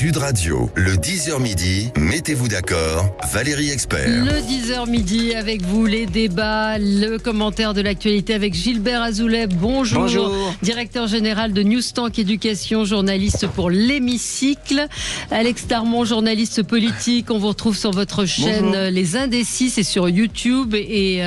Sud Radio, le 10h midi, mettez-vous d'accord, Valérie Expert. Le 10h midi avec vous, les débats, le commentaire de l'actualité avec Gilbert Azoulay. Bonjour. Bonjour. Directeur général de Newstank Éducation, journaliste pour l'Hémicycle. Alex Darmon, journaliste politique. On vous retrouve sur votre chaîne Bonjour. Les Indécis, c'est sur YouTube et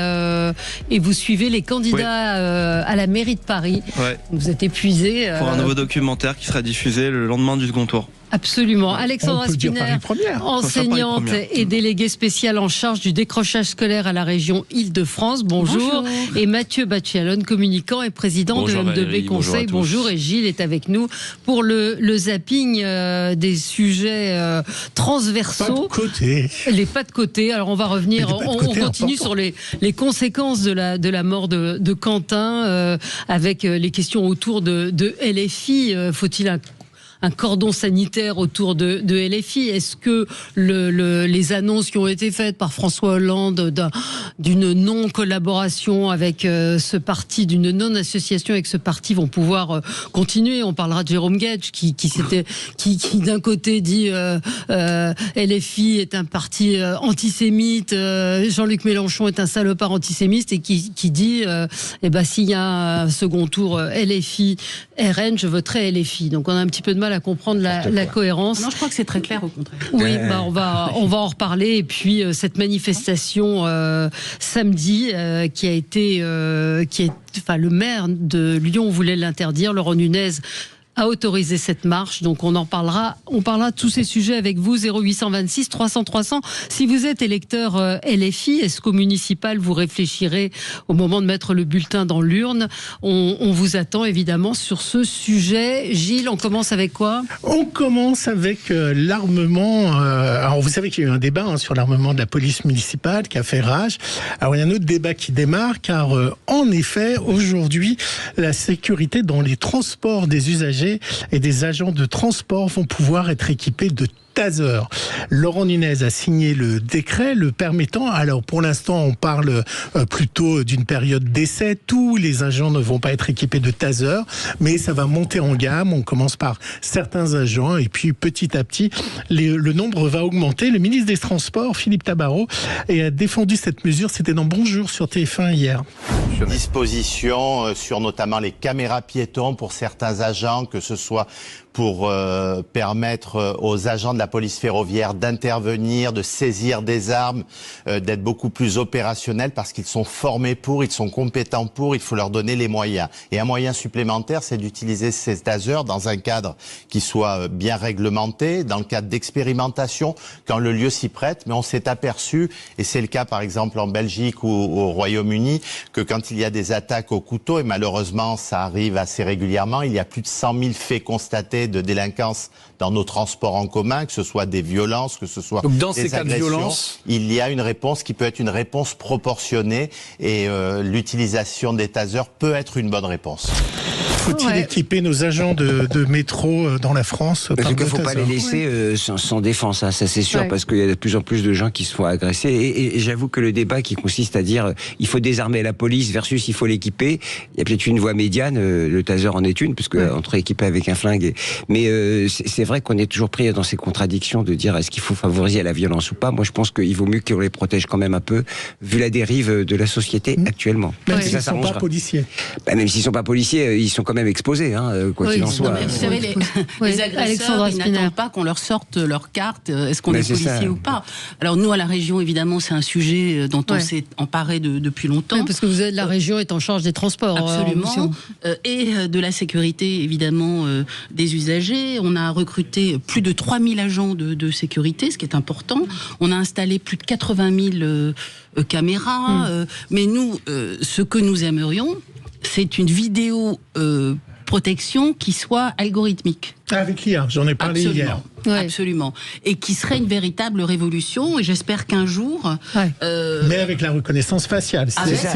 vous suivez les candidats à la mairie de Paris. Ouais. Vous êtes épuisé. Pour un nouveau documentaire qui sera diffusé le lendemain du second tour. Absolument. Alexandra Spinner, enseignante et déléguée spéciale en charge du décrochage scolaire à la région Île-de-France. Bonjour. Et Mathieu Bacchialone, communicant et président bonjour de Valérie, MDB Conseil. bonjour. Et Gilles est avec nous pour le zapping des sujets transversaux. Pas de côté. Les pas de côté. Alors on va revenir, on continue sur les conséquences de la mort de Quentin avec les questions autour de LFI. Faut-il un cordon sanitaire autour de LFI? Est-ce que les annonces qui ont été faites par François Hollande d'une non-collaboration avec ce parti, d'une non-association avec ce parti vont pouvoir continuer? On parlera de Jérôme Guedj qui d'un côté dit LFI est un parti antisémite, Jean-Luc Mélenchon est un salopard antisémite et qui dit s'il y a un second tour LFI RN, je voterai LFI. Donc on a un petit peu de mal à comprendre la cohérence. Non, je crois que c'est très clair au contraire. Oui, on va en reparler. Et puis cette manifestation samedi qui a été, le maire de Lyon voulait l'interdire. Laurent Nunez a autorisé cette marche, donc on parlera de tous ces sujets avec vous. 0826 300 300. Si vous êtes électeur LFI, est-ce qu'au municipal vous réfléchirez au moment de mettre le bulletin dans l'urne? On vous attend évidemment sur ce sujet. Gilles, on commence avec quoi? On commence avec l'armement. Alors vous savez qu'il y a eu un débat sur l'armement de la police municipale qui a fait rage. Alors il y a un autre débat qui démarre car en effet aujourd'hui la sécurité dans les transports des usagers et des agents de transport vont pouvoir être équipés de taser. Laurent Nunez a signé le décret le permettant. Alors pour l'instant on parle plutôt d'une période d'essai. Tous les agents ne vont pas être équipés de taser, mais ça va monter en gamme. On commence par certains agents et puis petit à petit le nombre va augmenter. Le ministre des Transports, Philippe Tabarot, a défendu cette mesure. C'était dans Bonjour sur TF1 hier. Disposition sur notamment les caméras piétons pour certains agents, que ce soit pour permettre aux agents de la police ferroviaire d'intervenir, de saisir des armes, d'être beaucoup plus opérationnels parce qu'ils sont formés pour, ils sont compétents pour, il faut leur donner les moyens. Et un moyen supplémentaire, c'est d'utiliser ces tasers dans un cadre qui soit bien réglementé, dans le cadre d'expérimentation, quand le lieu s'y prête. Mais on s'est aperçu, et c'est le cas par exemple en Belgique ou au Royaume-Uni, que quand il y a des attaques au couteau, et malheureusement ça arrive assez régulièrement, il y a plus de 100 000 faits constatés de délinquance dans nos transports en commun, que ce soit des violences, que ce soit donc dans des ces cas agressions, de violence, il y a une réponse qui peut être une réponse proportionnée et l'utilisation des tasers peut être une bonne réponse. Faut-il équiper nos agents de métro dans la France? Parce qu'il ne faut pas les laisser sans défense, ça c'est sûr, parce qu'il y a de plus en plus de gens qui se font agresser. Et j'avoue que le débat qui consiste à dire il faut désarmer la police versus il faut l'équiper, il y a peut-être une voie médiane, le taser en est une, parce que entre équipé avec un flingue. Mais c'est vrai qu'on est toujours pris dans ces contradictions de dire est-ce qu'il faut favoriser la violence ou pas. Moi je pense qu'il vaut mieux qu'on les protège quand même un peu, vu la dérive de la société actuellement. Même s'ils ne sont pas policiers. Même s'ils ne sont pas policiers, ils sont quand même exposés, quoi qu'il en soit. Vous savez, les agresseurs, ils n'attendent pas qu'on leur sorte leur carte, est-ce qu'on est policier ou pas. Alors nous, à la région, évidemment, c'est un sujet dont on s'est emparé depuis longtemps. Oui, parce que vous êtes la région est en charge des transports. Absolument. Et de la sécurité, évidemment, des usagers. On a recruté plus de 3000 agents de sécurité, ce qui est important. On a installé plus de 80 000 caméras. Mais nous, ce que nous aimerions, c'est une vidéo protection qui soit algorithmique. Avec l'IA, j'en ai parlé hier. Ouais. Absolument. Et qui serait une véritable révolution. Et j'espère qu'un jour... Mais avec la reconnaissance faciale. C'est-à-dire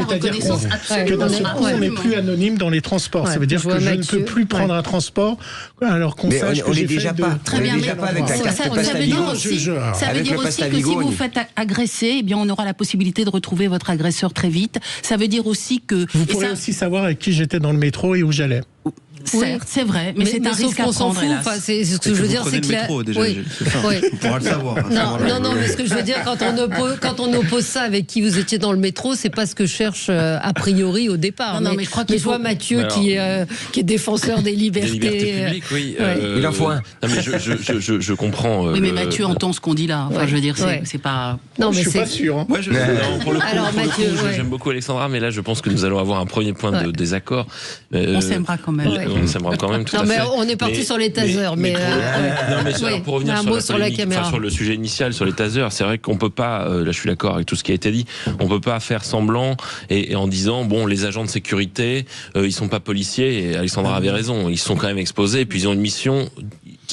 que d'un seul coup, on n'est plus anonyme dans les transports. Ça veut dire que je ne peux plus prendre un transport alors qu'on sache que j'ai déjà pas. Très bien, mais avec la carte ça veut dire aussi que si vous faites agresser, eh bien, on aura la possibilité de retrouver votre agresseur très vite. Ça veut dire aussi que... Vous pourrez aussi savoir avec qui j'étais dans le métro et où j'allais. Certes, c'est vrai, mais c'est un risque à prendre, hélas. C'est ce que je veux dire, c'est que métro, déjà, oui. c'est ça. On pourra le savoir. Non, mais ce que je veux dire, quand on oppose ça avec qui vous étiez dans le métro, c'est pas ce que je cherche a priori au départ. Non, mais je crois qu'il faut... vois Mathieu qui est défenseur des libertés. Des libertés publiques, oui. Il en faut un. Non, mais je comprends. Oui, mais Mathieu entend ce qu'on dit là. Enfin, je veux dire, c'est pas. Non, mais je suis pas sûr. Hein. Moi, pour le coup, j'aime beaucoup Alexandra, mais là, je pense que nous allons avoir un premier point de désaccord. On s'aimera quand même. On s'aimera quand même, tout à fait. Non, mais on est parti sur les tasers. Pour revenir sur le sujet initial, sur les tasers, c'est vrai qu'on peut pas, là je suis d'accord avec tout ce qui a été dit, on peut pas faire semblant et en disant, bon, les agents de sécurité, ils sont pas policiers, et Alexandra avait raison, ils sont quand même exposés, et puis ils ont une mission,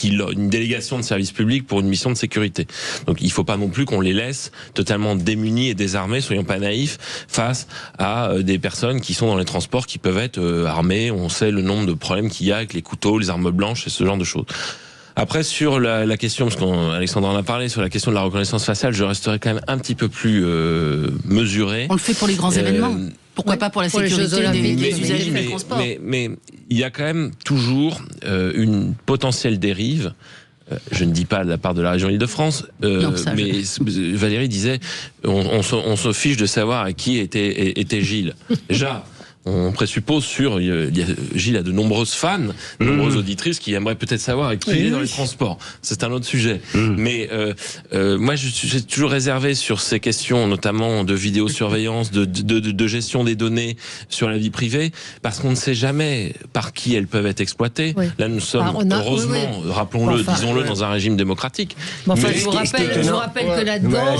une délégation de service public pour une mission de sécurité. Donc il faut pas non plus qu'on les laisse totalement démunis et désarmés, soyons pas naïfs, face à des personnes qui sont dans les transports, qui peuvent être armées. On sait le nombre de problèmes qu'il y a avec les couteaux, les armes blanches et ce genre de choses. Après, sur la question, parce qu'Alexandre en a parlé, sur la question de la reconnaissance faciale, je resterai quand même un petit peu plus mesuré. On le fait pour les grands événements. Pourquoi pas pour la sécurité des usagers des transports. Mais il y a quand même toujours une potentielle dérive. Je ne dis pas de la part de la région Île-de-France, mais Valérie disait on se fiche de savoir à qui était Gilles. Déjà, on présuppose Gilles a de nombreuses fans, de nombreuses auditrices qui aimeraient peut-être savoir à qui il est dans les transports. C'est un autre sujet. Mais moi, je suis toujours réservé sur ces questions, notamment de vidéosurveillance, de gestion des données sur la vie privée, parce qu'on ne sait jamais par qui elles peuvent être exploitées. Oui. Là, nous sommes, heureusement, rappelons-le, disons-le, dans un régime démocratique. Je vous rappelle que là-dedans,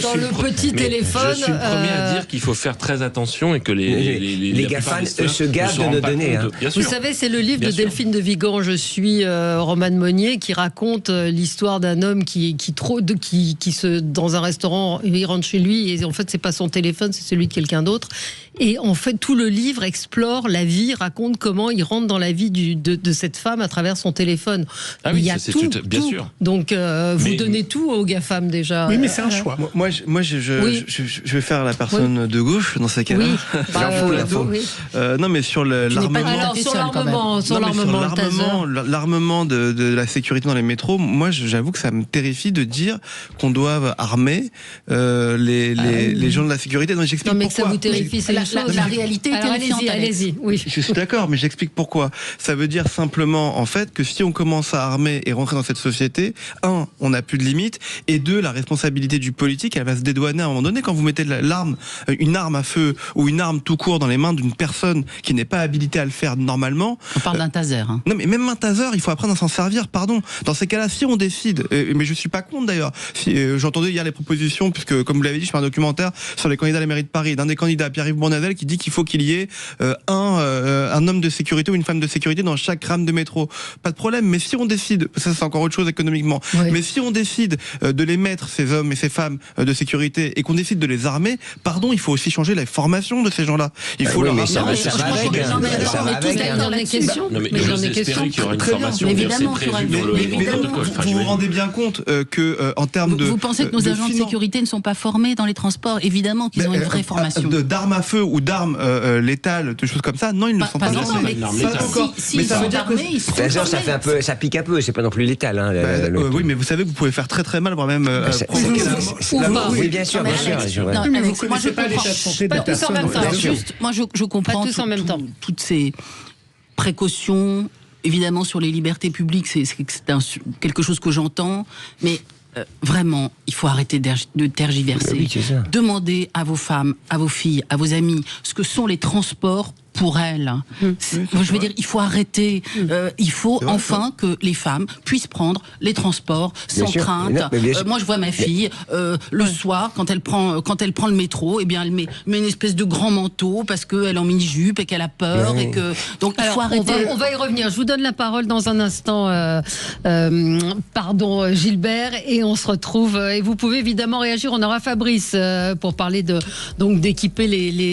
dans le petit téléphone... Je suis le premier à dire qu'il faut faire très attention et que les GAFAM se gardent de nos données. Vous savez, c'est le livre de Delphine de Vigan, Je suis Romane Monnier, qui raconte l'histoire d'un homme qui dans un restaurant, il rentre chez lui et en fait c'est pas son téléphone, c'est celui de quelqu'un d'autre. Et en fait, tout le livre explore la vie, raconte comment il rentre dans la vie de cette femme à travers son téléphone. Ah oui, il y a tout, bien sûr. Donc, vous donnez tout aux GAFAM déjà. Oui, mais c'est un choix. Moi, je vais faire la personne de gauche dans ces cas-là. Oui. Non, mais sur l'armement. Alors, sur l'armement de la sécurité dans les métros, moi, j'avoue que ça me terrifie de dire qu'on doit armer les gens de la sécurité. Non, j'explique pourquoi. Que ça vous terrifie, c'est la réalité est terrifiante. Allez-y. Oui. Je suis d'accord, mais j'explique pourquoi. Ça veut dire simplement, en fait, que si on commence à armer et rentrer dans cette société, un, on n'a plus de limites, et deux, la responsabilité du politique, elle va se dédouaner à un moment donné. Quand vous mettez une arme à feu ou une arme tout court dans les mains d'une personne qui n'est pas habilitée à le faire normalement. On parle d'un taser. Non, mais même un taser, il faut apprendre à s'en servir, pardon. Dans ces cas-là, si on décide, mais je suis pas contre d'ailleurs, j'entendais hier les propositions, puisque, comme vous l'avez dit, je fais un documentaire sur les candidats à la mairie de Paris, d'un des candidats, Pierre-Yves Bournazel, qui dit qu'il faut qu'il y ait un homme de sécurité ou une femme de sécurité dans chaque rame de métro. Pas de problème, mais si on décide, ça c'est encore autre chose économiquement, mais si on décide de les mettre, ces hommes et ces femmes de sécurité, et qu'on décide de les armer, pardon, il faut aussi changer la formation de ces gens-là. Il faut leur apprendre. J'espérais qu'il y aura une formation. Vous vous rendez bien compte que en termes de... Vous pensez que nos agents de sécurité ne sont pas formés dans les transports? Évidemment qu'ils ont une vraie formation. D'armes à feu ou d'armes létales, des choses comme ça, non, ils ne sont pas formés. Mais ça veut dire que ça fait un peu, ça pique un peu, c'est pas non plus létal. Oui, mais vous savez que vous pouvez faire très très mal, voire même oui, bien sûr. Mais vous connaissez pas l'état de santé de la personne. Moi, je comprends toutes ces précautions. Évidemment, sur les libertés publiques, c'est quelque chose que j'entends, mais vraiment, il faut arrêter de tergiverser. Oui, demandez à vos femmes, à vos filles, à vos amis, ce que sont les transports pour elles. Je veux dire, il faut arrêter. Il faut enfin que les femmes puissent prendre les transports sans crainte. Moi, je vois ma fille le soir quand elle prend le métro. Eh bien, elle met une espèce de grand manteau parce qu'elle est en mini-jupe et qu'elle a peur et que donc il faut arrêter. On va y revenir. Je vous donne la parole dans un instant. Pardon, Gilbert, et on se retrouve. Et vous pouvez évidemment réagir. On aura Fabrice pour parler d'équiper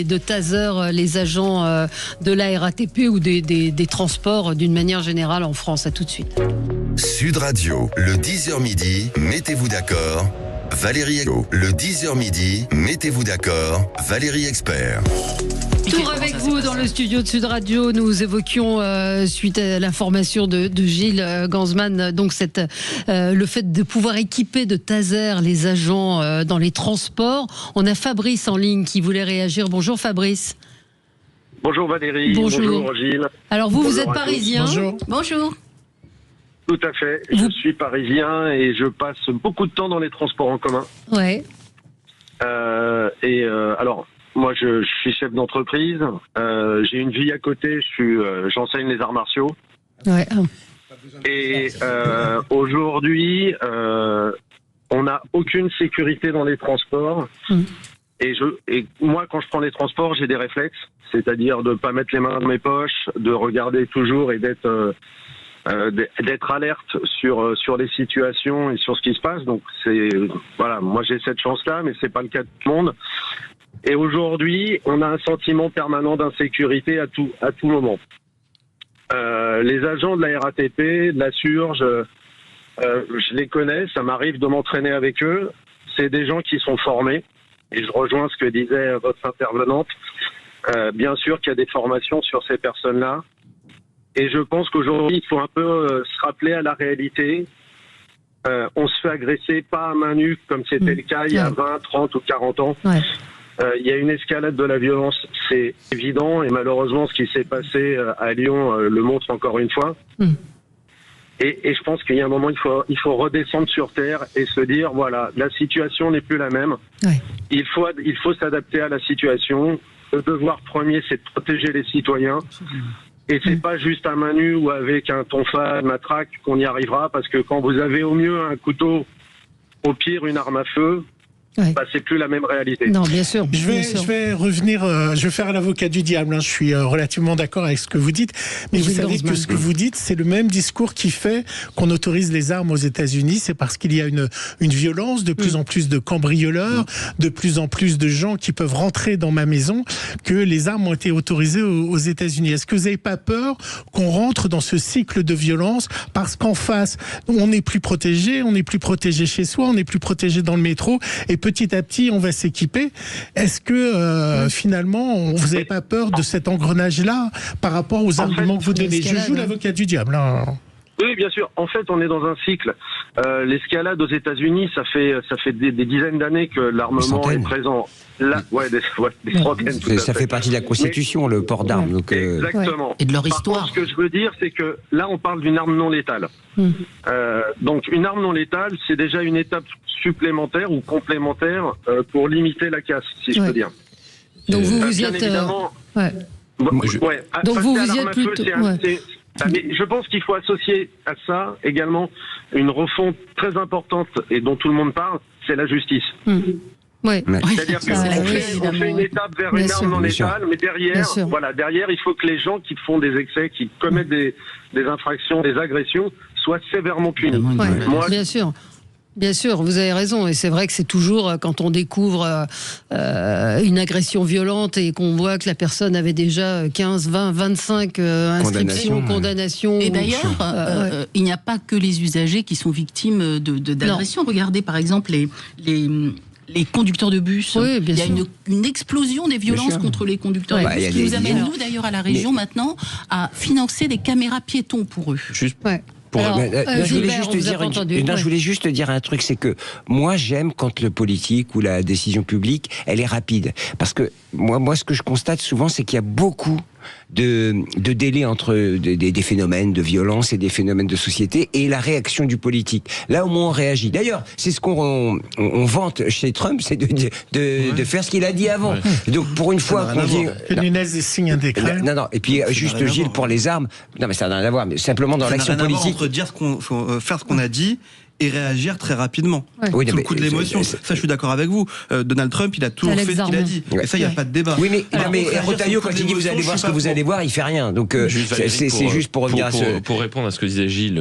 de taser les agents de la RATP ou des transports d'une manière générale en France. À tout de suite. Sud Radio, le 10h midi, mettez-vous d'accord. Valérie, le 10h midi, mettez-vous d'accord. Valérie Expert. Retour avec vous dans le studio de Sud Radio. Nous évoquions, suite à l'information de Gilles Gansman, donc le fait de pouvoir équiper de taser les agents dans les transports. On a Fabrice en ligne qui voulait réagir. Bonjour Fabrice. Bonjour Valérie. Bonjour Gilles. Alors vous êtes parisien. Bonjour. Tout à fait. Je suis parisien et je passe beaucoup de temps dans les transports en commun. Ouais. Alors, moi, je suis chef d'entreprise. J'ai une vie à côté. J'enseigne les arts martiaux. Ouais. Et aujourd'hui, on n'a aucune sécurité dans les transports. Et moi, quand je prends les transports, j'ai des réflexes, c'est-à-dire de pas mettre les mains dans mes poches, de regarder toujours et d'être alerte sur les situations et sur ce qui se passe. Donc moi j'ai cette chance-là, mais c'est pas le cas de tout le monde. Et aujourd'hui, on a un sentiment permanent d'insécurité à tout moment. Les agents de la RATP, de la SURG, je les connais, ça m'arrive de m'entraîner avec eux. C'est des gens qui sont formés. Et je rejoins ce que disait votre intervenante. Bien sûr qu'il y a des formations sur ces personnes-là. Et je pense qu'aujourd'hui, il faut un peu se rappeler à la réalité. On se fait agresser pas à main nue comme c'était le cas il y a 20, 30 ou 40 ans. Il y a une escalade de la violence, c'est évident. Et malheureusement, ce qui s'est passé à Lyon le montre encore une fois. Et je pense qu'il y a un moment, il faut redescendre sur terre et se dire, voilà, la situation n'est plus la même. Il faut s'adapter à la situation. Le devoir premier, c'est de protéger les citoyens. Et c'est pas juste à main nue ou avec un tonfa, une matraque qu'on y arrivera, parce que quand vous avez au mieux un couteau, au pire une arme à feu, c'est plus la même réalité. Non, bien sûr. Je vais revenir, je vais faire l'avocat du diable. Je suis relativement d'accord avec ce que vous dites, mais vous savez que ce que vous dites, c'est le même discours qui fait qu'on autorise les armes aux États-Unis. C'est parce qu'il y a une violence, de plus en plus de cambrioleurs, de plus en plus de gens qui peuvent rentrer dans ma maison, que les armes ont été autorisées aux États-Unis. Est-ce que vous n'avez pas peur qu'on rentre dans ce cycle de violence parce qu'en face, on n'est plus protégé, chez soi, on n'est plus protégé dans le métro, et petit à petit, on va s'équiper. Est-ce que finalement, vous n'avez pas peur de cet engrenage-là par rapport aux arguments que vous donnez? Je joue l'avocat du diable. Oui, bien sûr. En fait, on est dans un cycle. L'escalade aux États-Unis, ça fait des dizaines d'années que l'armement est présent. Là, des centaines. Ça fait partie de la Constitution, le port d'armes. Donc, exactement. Et de leur histoire. Par contre, ce que je veux dire, c'est que là, on parle d'une arme non létale. Donc, une arme non létale, c'est déjà une étape supplémentaire ou complémentaire pour limiter la casse, si je peux dire. Donc, vous y êtes... évidemment... Donc, vous y êtes plutôt... Mais je pense qu'il faut associer à ça également une refonte très importante et dont tout le monde parle, c'est la justice. C'est-à-dire qu'on fait une étape vers une arme non létale, mais derrière, il faut que les gens qui font des excès, qui commettent des infractions, des agressions, soient sévèrement punis. Bien sûr, vous avez raison. Et c'est vrai que c'est toujours, quand on découvre une agression violente et qu'on voit que la personne avait déjà 15, 20, 25 inscriptions, condamnations. Et d'ailleurs, il n'y a pas que les usagers qui sont victimes d'agressions. Regardez par exemple les conducteurs de bus. Il y a une explosion des violences contre les conducteurs de bus qui nous amène, nous d'ailleurs, à la région maintenant, à financer des caméras piétons pour eux. Je voulais juste dire un truc, c'est que moi j'aime quand le politique ou la décision publique, elle est rapide. Parce que moi ce que je constate souvent, c'est qu'il y a beaucoup de délai entre des phénomènes de violence et des phénomènes de société et la réaction du politique. Là, au moins, on réagit. D'ailleurs, c'est ce qu'on vante chez Trump, c'est de faire ce qu'il a dit avant. Donc, pour une fois qu'on dit... Que Nunez signe un décret. Non. Et puis, juste Gilles, pour les armes... Non, mais ça n'a rien à voir. Mais simplement dans l'action politique... Entre dire faire ce qu'on a dit et réagir très rapidement. Sous le coup de l'émotion. Ça, je suis d'accord avec vous. Donald Trump, il a toujours fait ce qu'il a dit. Et ça, il n'y a pas de débat. Oui, mais Retailleau, quand il dit vous allez voir ce que vous allez voir, il fait rien. Donc, c'est juste pour revenir pour répondre à ce que disait Gilles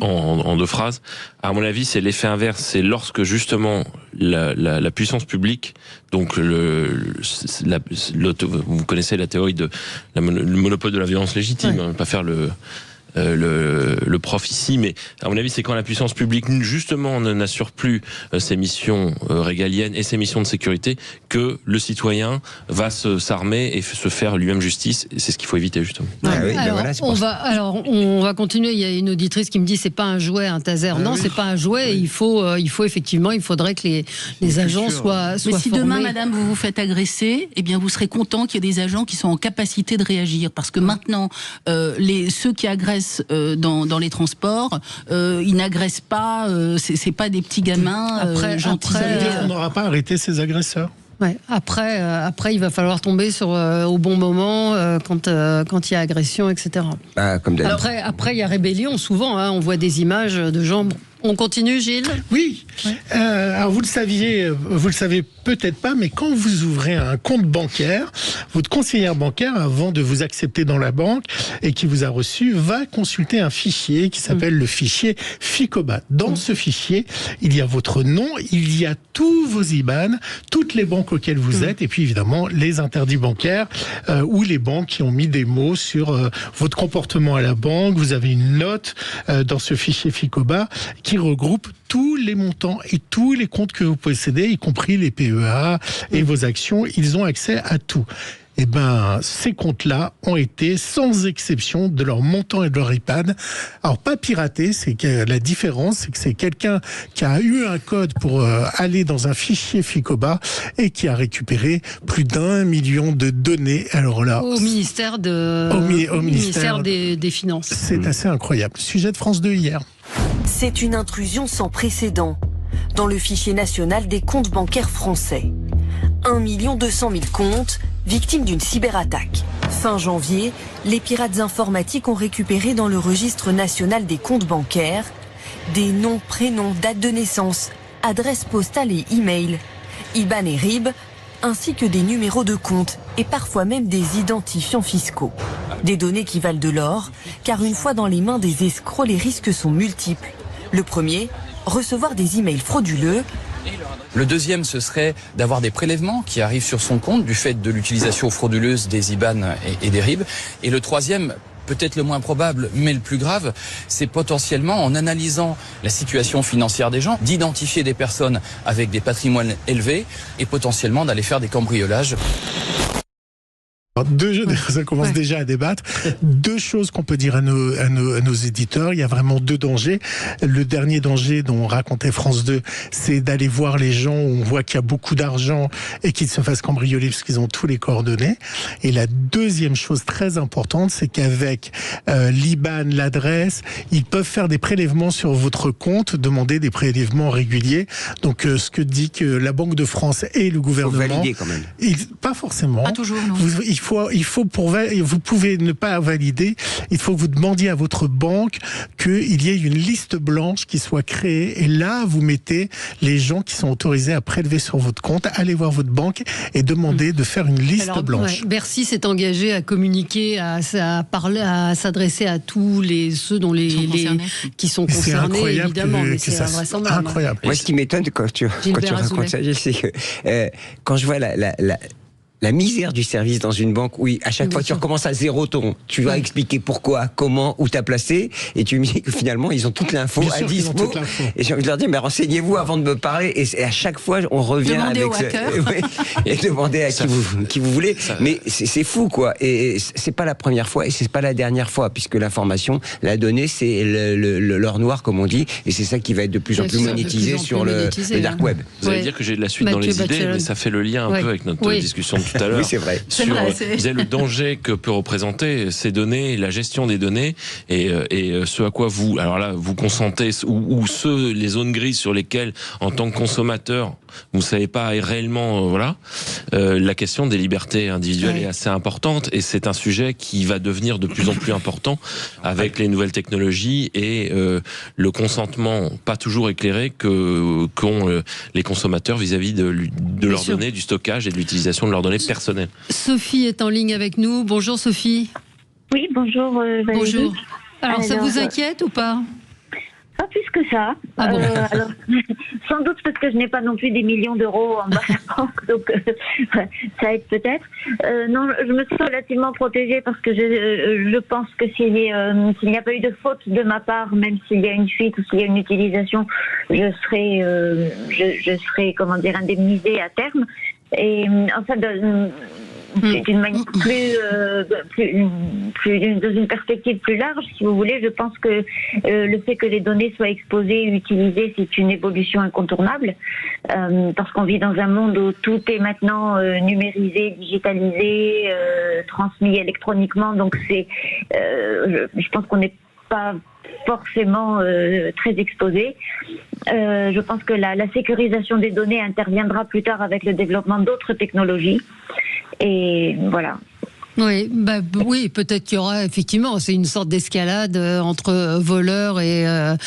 en deux phrases. À mon avis, c'est l'effet inverse. C'est lorsque, justement, la puissance publique, donc vous connaissez la théorie de le monopole de la violence légitime, pas faire le prof ici, mais à mon avis, c'est quand la puissance publique justement n'assure plus ses missions régaliennes et ses missions de sécurité que le citoyen va s'armer et se faire lui-même justice. C'est ce qu'il faut éviter justement. On va continuer. Il y a une auditrice qui me dit c'est pas un jouet, un taser. Non, c'est pas un jouet. Il faut effectivement, il faudrait que les agents soient mais si formés. Demain, madame, vous vous faites agresser, eh bien, vous serez content qu'il y ait des agents qui sont en capacité de réagir. Parce que maintenant, ceux qui agressent dans les transports, ils n'agressent pas, c'est pas des petits gamins gentils. On n'aura pas arrêté ces agresseurs. Ouais. Après, il va falloir tomber au bon moment quand il y a agression, etc. Comme après, il y a rébellion. Souvent, on voit des images de gens. On continue, Gilles ? Oui. Ouais. Alors vous le savez peut-être pas, mais quand vous ouvrez un compte bancaire, votre conseillère bancaire, avant de vous accepter dans la banque et qui vous a reçu, va consulter un fichier qui s'appelle le fichier FICOBA. Dans ce fichier, il y a votre nom, il y a tous vos IBAN, toutes les banques auxquelles vous êtes, et puis évidemment les interdits bancaires ou les banques qui ont mis des mots sur votre comportement à la banque. Vous avez une note dans ce fichier FICOBA qui regroupe tous les montants et tous les comptes que vous possédez, y compris les PEA et vos actions. Ils ont accès à tout. Eh ben, ces comptes-là ont été, sans exception, de leur montant et de leur IBAN. Alors, pas piraté, c'est que la différence, c'est que c'est quelqu'un qui a eu un code pour aller dans un fichier FICOBA et qui a récupéré plus d'1 million de données. Alors là, au ministère des Finances. C'est assez incroyable. Sujet de France 2 hier. C'est une intrusion sans précédent dans le fichier national des comptes bancaires français. 1 200 000 comptes victimes d'une cyberattaque. Fin janvier, les pirates informatiques ont récupéré dans le registre national des comptes bancaires des noms, prénoms, dates de naissance, adresses postales et e-mails, IBAN et RIB, ainsi que des numéros de compte et parfois même des identifiants fiscaux. Des données qui valent de l'or, car une fois dans les mains des escrocs, les risques sont multiples. Le premier, recevoir des emails frauduleux. Le deuxième, ce serait d'avoir des prélèvements qui arrivent sur son compte du fait de l'utilisation frauduleuse des IBAN et des RIB. Et le troisième, peut-être le moins probable, mais le plus grave, c'est potentiellement, en analysant la situation financière des gens, d'identifier des personnes avec des patrimoines élevés et potentiellement d'aller faire des cambriolages. Ça commence déjà à débattre. Deux choses qu'on peut dire à nos éditeurs. Il y a vraiment deux dangers. Le dernier danger dont racontait France 2, c'est d'aller voir les gens où on voit qu'il y a beaucoup d'argent et qu'ils se fassent cambrioler parce qu'ils ont tous les coordonnées. Et la deuxième chose très importante, c'est qu'avec l'IBAN, l'adresse, ils peuvent faire des prélèvements sur votre compte, demander des prélèvements réguliers. Donc ce que dit que la Banque de France et le gouvernement... Il faut valider quand même. Pas forcément. Pas toujours, non. Vous pouvez ne pas valider. Il faut que vous demandiez à votre banque qu'il y ait une liste blanche qui soit créée. Et là, vous mettez les gens qui sont autorisés à prélever sur votre compte. Allez voir votre banque et demandez de faire une liste blanche. Bercy s'est engagé à communiquer, à s'adresser à tous ceux qui sont concernés, évidemment. Mais c'est invraisemblable. Incroyable. Moi, ce qui m'étonne quand tu racontes ça, c'est que quand je vois la misère du service dans une banque, oui, à chaque fois tu recommences à zéro tu vas expliquer pourquoi, comment, où t'as placé, et tu me dis que finalement ils ont toute l'info à dispo. Et j'ai envie de leur dire, mais renseignez-vous avant de me parler. Et à chaque fois on revient demandez avec et demandez à qui vous voulez. Mais c'est fou quoi. Et c'est pas la première fois et c'est pas la dernière fois, puisque l'information, la donnée, c'est l'or noir comme on dit, et c'est ça qui va être de plus en plus monétisé sur le dark web. Vous allez dire que j'ai de la suite dans les idées, mais ça fait le lien un peu avec notre discussion tout à l'heure. Oui, c'est vrai. Le danger que peut représenter ces données, la gestion des données, et ce à quoi vous consentez, ou les zones grises sur lesquelles, en tant que consommateur, vous savez pas réellement, la question des libertés individuelles est assez importante, et c'est un sujet qui va devenir de plus en plus important avec les nouvelles technologies et le consentement pas toujours éclairé qu'ont les consommateurs vis-à-vis de leurs données, du stockage et de l'utilisation de leurs données personnelles. Sophie est en ligne avec nous. Bonjour Sophie. Oui, bonjour Valérie. Bonjour. Alors ça vous inquiète ou pas ? Pas plus que ça. Alors, sans doute parce que je n'ai pas non plus des millions d'euros en bas de la banque, donc ça aide peut-être. Non, je me sens relativement protégée parce que je pense que s'il n'y a pas eu de faute de ma part, même s'il y a une fuite ou s'il y a une utilisation, je serai comment dire, indemnisée à terme. Et en fait, d'une manière plus dans une perspective plus large, si vous voulez, je pense que le fait que les données soient exposées et utilisées, c'est une évolution incontournable, parce qu'on vit dans un monde où tout est maintenant numérisé, digitalisé, transmis électroniquement, donc je pense qu'on n'est pas forcément très exposé. Je pense que la sécurisation des données interviendra plus tard avec le développement d'autres technologies. Et voilà. Oui, peut-être qu'il y aura effectivement, c'est une sorte d'escalade entre voleurs et. En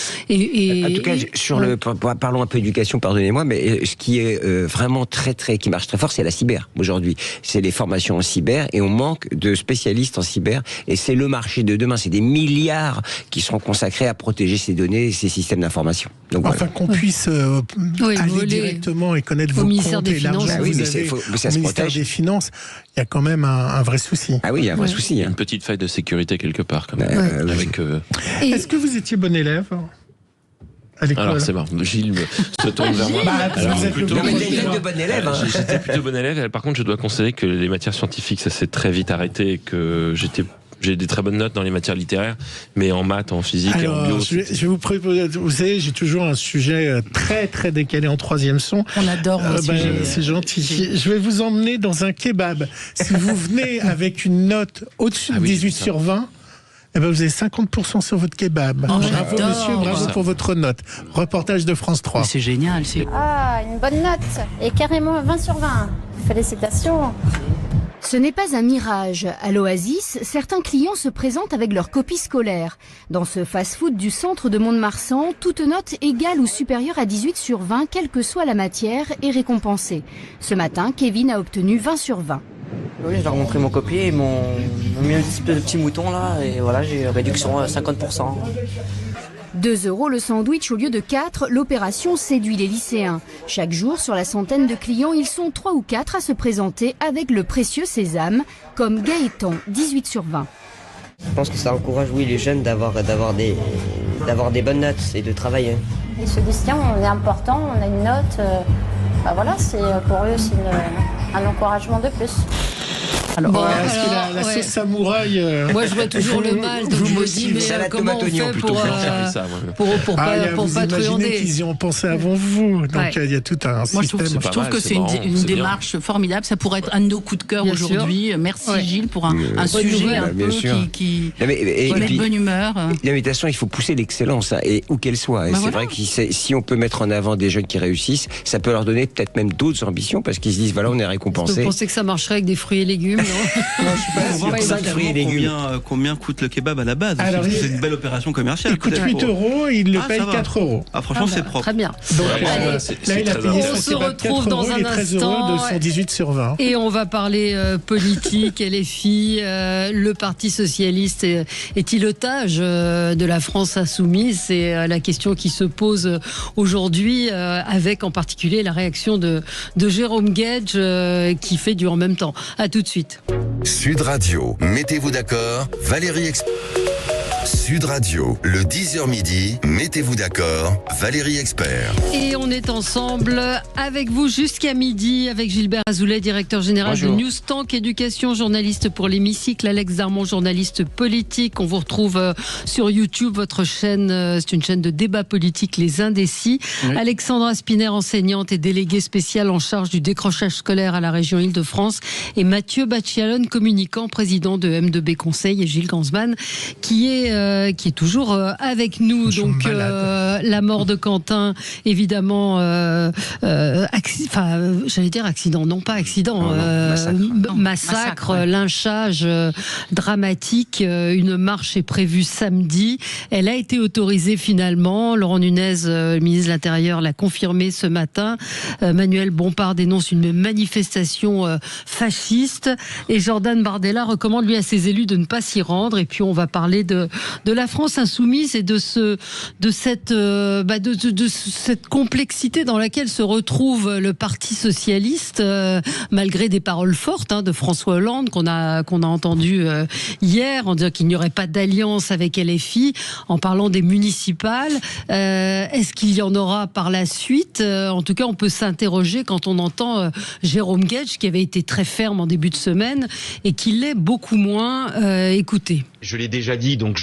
tout cas, parlons un peu d'éducation, pardonnez-moi, mais ce qui est vraiment qui marche très fort, c'est la cyber aujourd'hui. C'est les formations en cyber et on manque de spécialistes en cyber et c'est le marché de demain. C'est des milliards qui seront consacrés à protéger ces données et ces systèmes d'information. Donc, qu'on puisse aller directement et connaître vos comptes et l'argent que vous avez au ministère des Finances, il y a quand même un vrai souci. Ah oui, il y a un vrai souci. Une petite faille de sécurité quelque part, quand même. Est-ce que vous étiez bon élève à l'école? Alors c'est marrant, Gilles se tourne vers moi. Vous êtes plutôt bon élève. J'étais plutôt bon élève. Par contre, je dois constater que les matières scientifiques, ça s'est très vite arrêté et que j'ai des très bonnes notes dans les matières littéraires, mais en maths, en physique et en bio. Je vais vous proposer, vous savez, j'ai toujours un sujet très très décalé en troisième son. On adore c'est gentil. Je vais vous emmener dans un kebab. Si vous venez avec une note au-dessus de 18 sur 20, vous avez 50% sur votre kebab. Bravo monsieur, bravo pour votre note. Reportage de France 3. Mais c'est génial. Une bonne note. Et carrément 20 sur 20. Félicitations. Ce n'est pas un mirage. À l'Oasis, certains clients se présentent avec leur copie scolaire. Dans ce fast-food du centre de Mont-de-Marsan, toute note égale ou supérieure à 18 sur 20, quelle que soit la matière, est récompensée. Ce matin, Kevin a obtenu 20 sur 20. Oui, je leur ai montré mon copier, ils m'ont mis un petit mouton là, et voilà, j'ai réduction à 50%. 2 € le sandwich au lieu de 4, l'opération séduit les lycéens. Chaque jour, sur la centaine de clients, ils sont 3 ou 4 à se présenter avec le précieux sésame, comme Gaëtan, 18 sur 20. Je pense que ça encourage, les jeunes d'avoir des bonnes notes et de travailler. Ils se disent, tiens, on est important, on a une note. C'est pour eux, c'est un encouragement de plus. La sauce samouraï. Moi, je vois toujours le mal, donc je me dis, mais comment on fait pour pas truander. Qu'ils y ont pensé avant vous. Donc, il y a tout un système. Je trouve que c'est une démarche formidable. Ça pourrait être un de nos coups de cœur aujourd'hui. Merci Gilles pour un sujet un peu qui met de bonne humeur. L'invitation, il faut pousser l'excellence, et où qu'elle soit. Et c'est vrai que si on peut mettre en avant des jeunes qui réussissent, ça peut leur donner peut-être même d'autres ambitions, parce qu'ils se disent, voilà, on est récompensé. Vous pensez que ça marcherait avec des fruits et légumes? Combien coûte le kebab à la base? C'est une belle opération commerciale. Il coûte 8 €, il le paye 4 €. Franchement, c'est propre. Très bien. Donc là, il a payé son kebab 4 € et 13 € de son 18 sur 20. Et on va parler politique, LFI. Le Parti Socialiste est-il otage de la France insoumise? C'est la question qui se pose aujourd'hui, avec en particulier la réaction de Jérôme Guedj, qui fait du en même temps. À tout de suite. Sud Radio, mettez-vous d'accord, Valérie Sud Radio, le 10h midi, mettez-vous d'accord, Valérie Expert. Et on est ensemble avec vous jusqu'à midi, avec Gilbert Azoulay, directeur général de Newstank Éducation, journaliste pour l'Hémicycle, Alex Darmon, journaliste politique. On vous retrouve sur YouTube, votre chaîne, c'est une chaîne de débat politique, Les Indécis. Oui. Alexandra Spiner, enseignante et déléguée spéciale en charge du décrochage scolaire à la région Île-de-France. Et Mathieu Bacchialone, communicant, président de M2B Conseil, et Gilles Gansman, qui est toujours avec nous. Donc la mort de Quentin, évidemment, j'allais dire accident, non pas accident, massacre, lynchage dramatique. Une marche est prévue samedi. Elle a été autorisée finalement. Laurent Nunez, le ministre de l'Intérieur, l'a confirmé ce matin. Manuel Bompard dénonce une manifestation fasciste et Jordan Bardella recommande lui à ses élus de ne pas s'y rendre. Et puis on va parler de la France insoumise et de cette complexité dans laquelle se retrouve le Parti socialiste, malgré des paroles fortes de François Hollande qu'on a entendu hier, en disant qu'il n'y aurait pas d'alliance avec LFI, en parlant des municipales. Est-ce qu'il y en aura par la suite ? En tout cas, on peut s'interroger quand on entend Jérôme Guedj, qui avait été très ferme en début de semaine et qui l'est beaucoup moins écouté. Je l'ai déjà dit, donc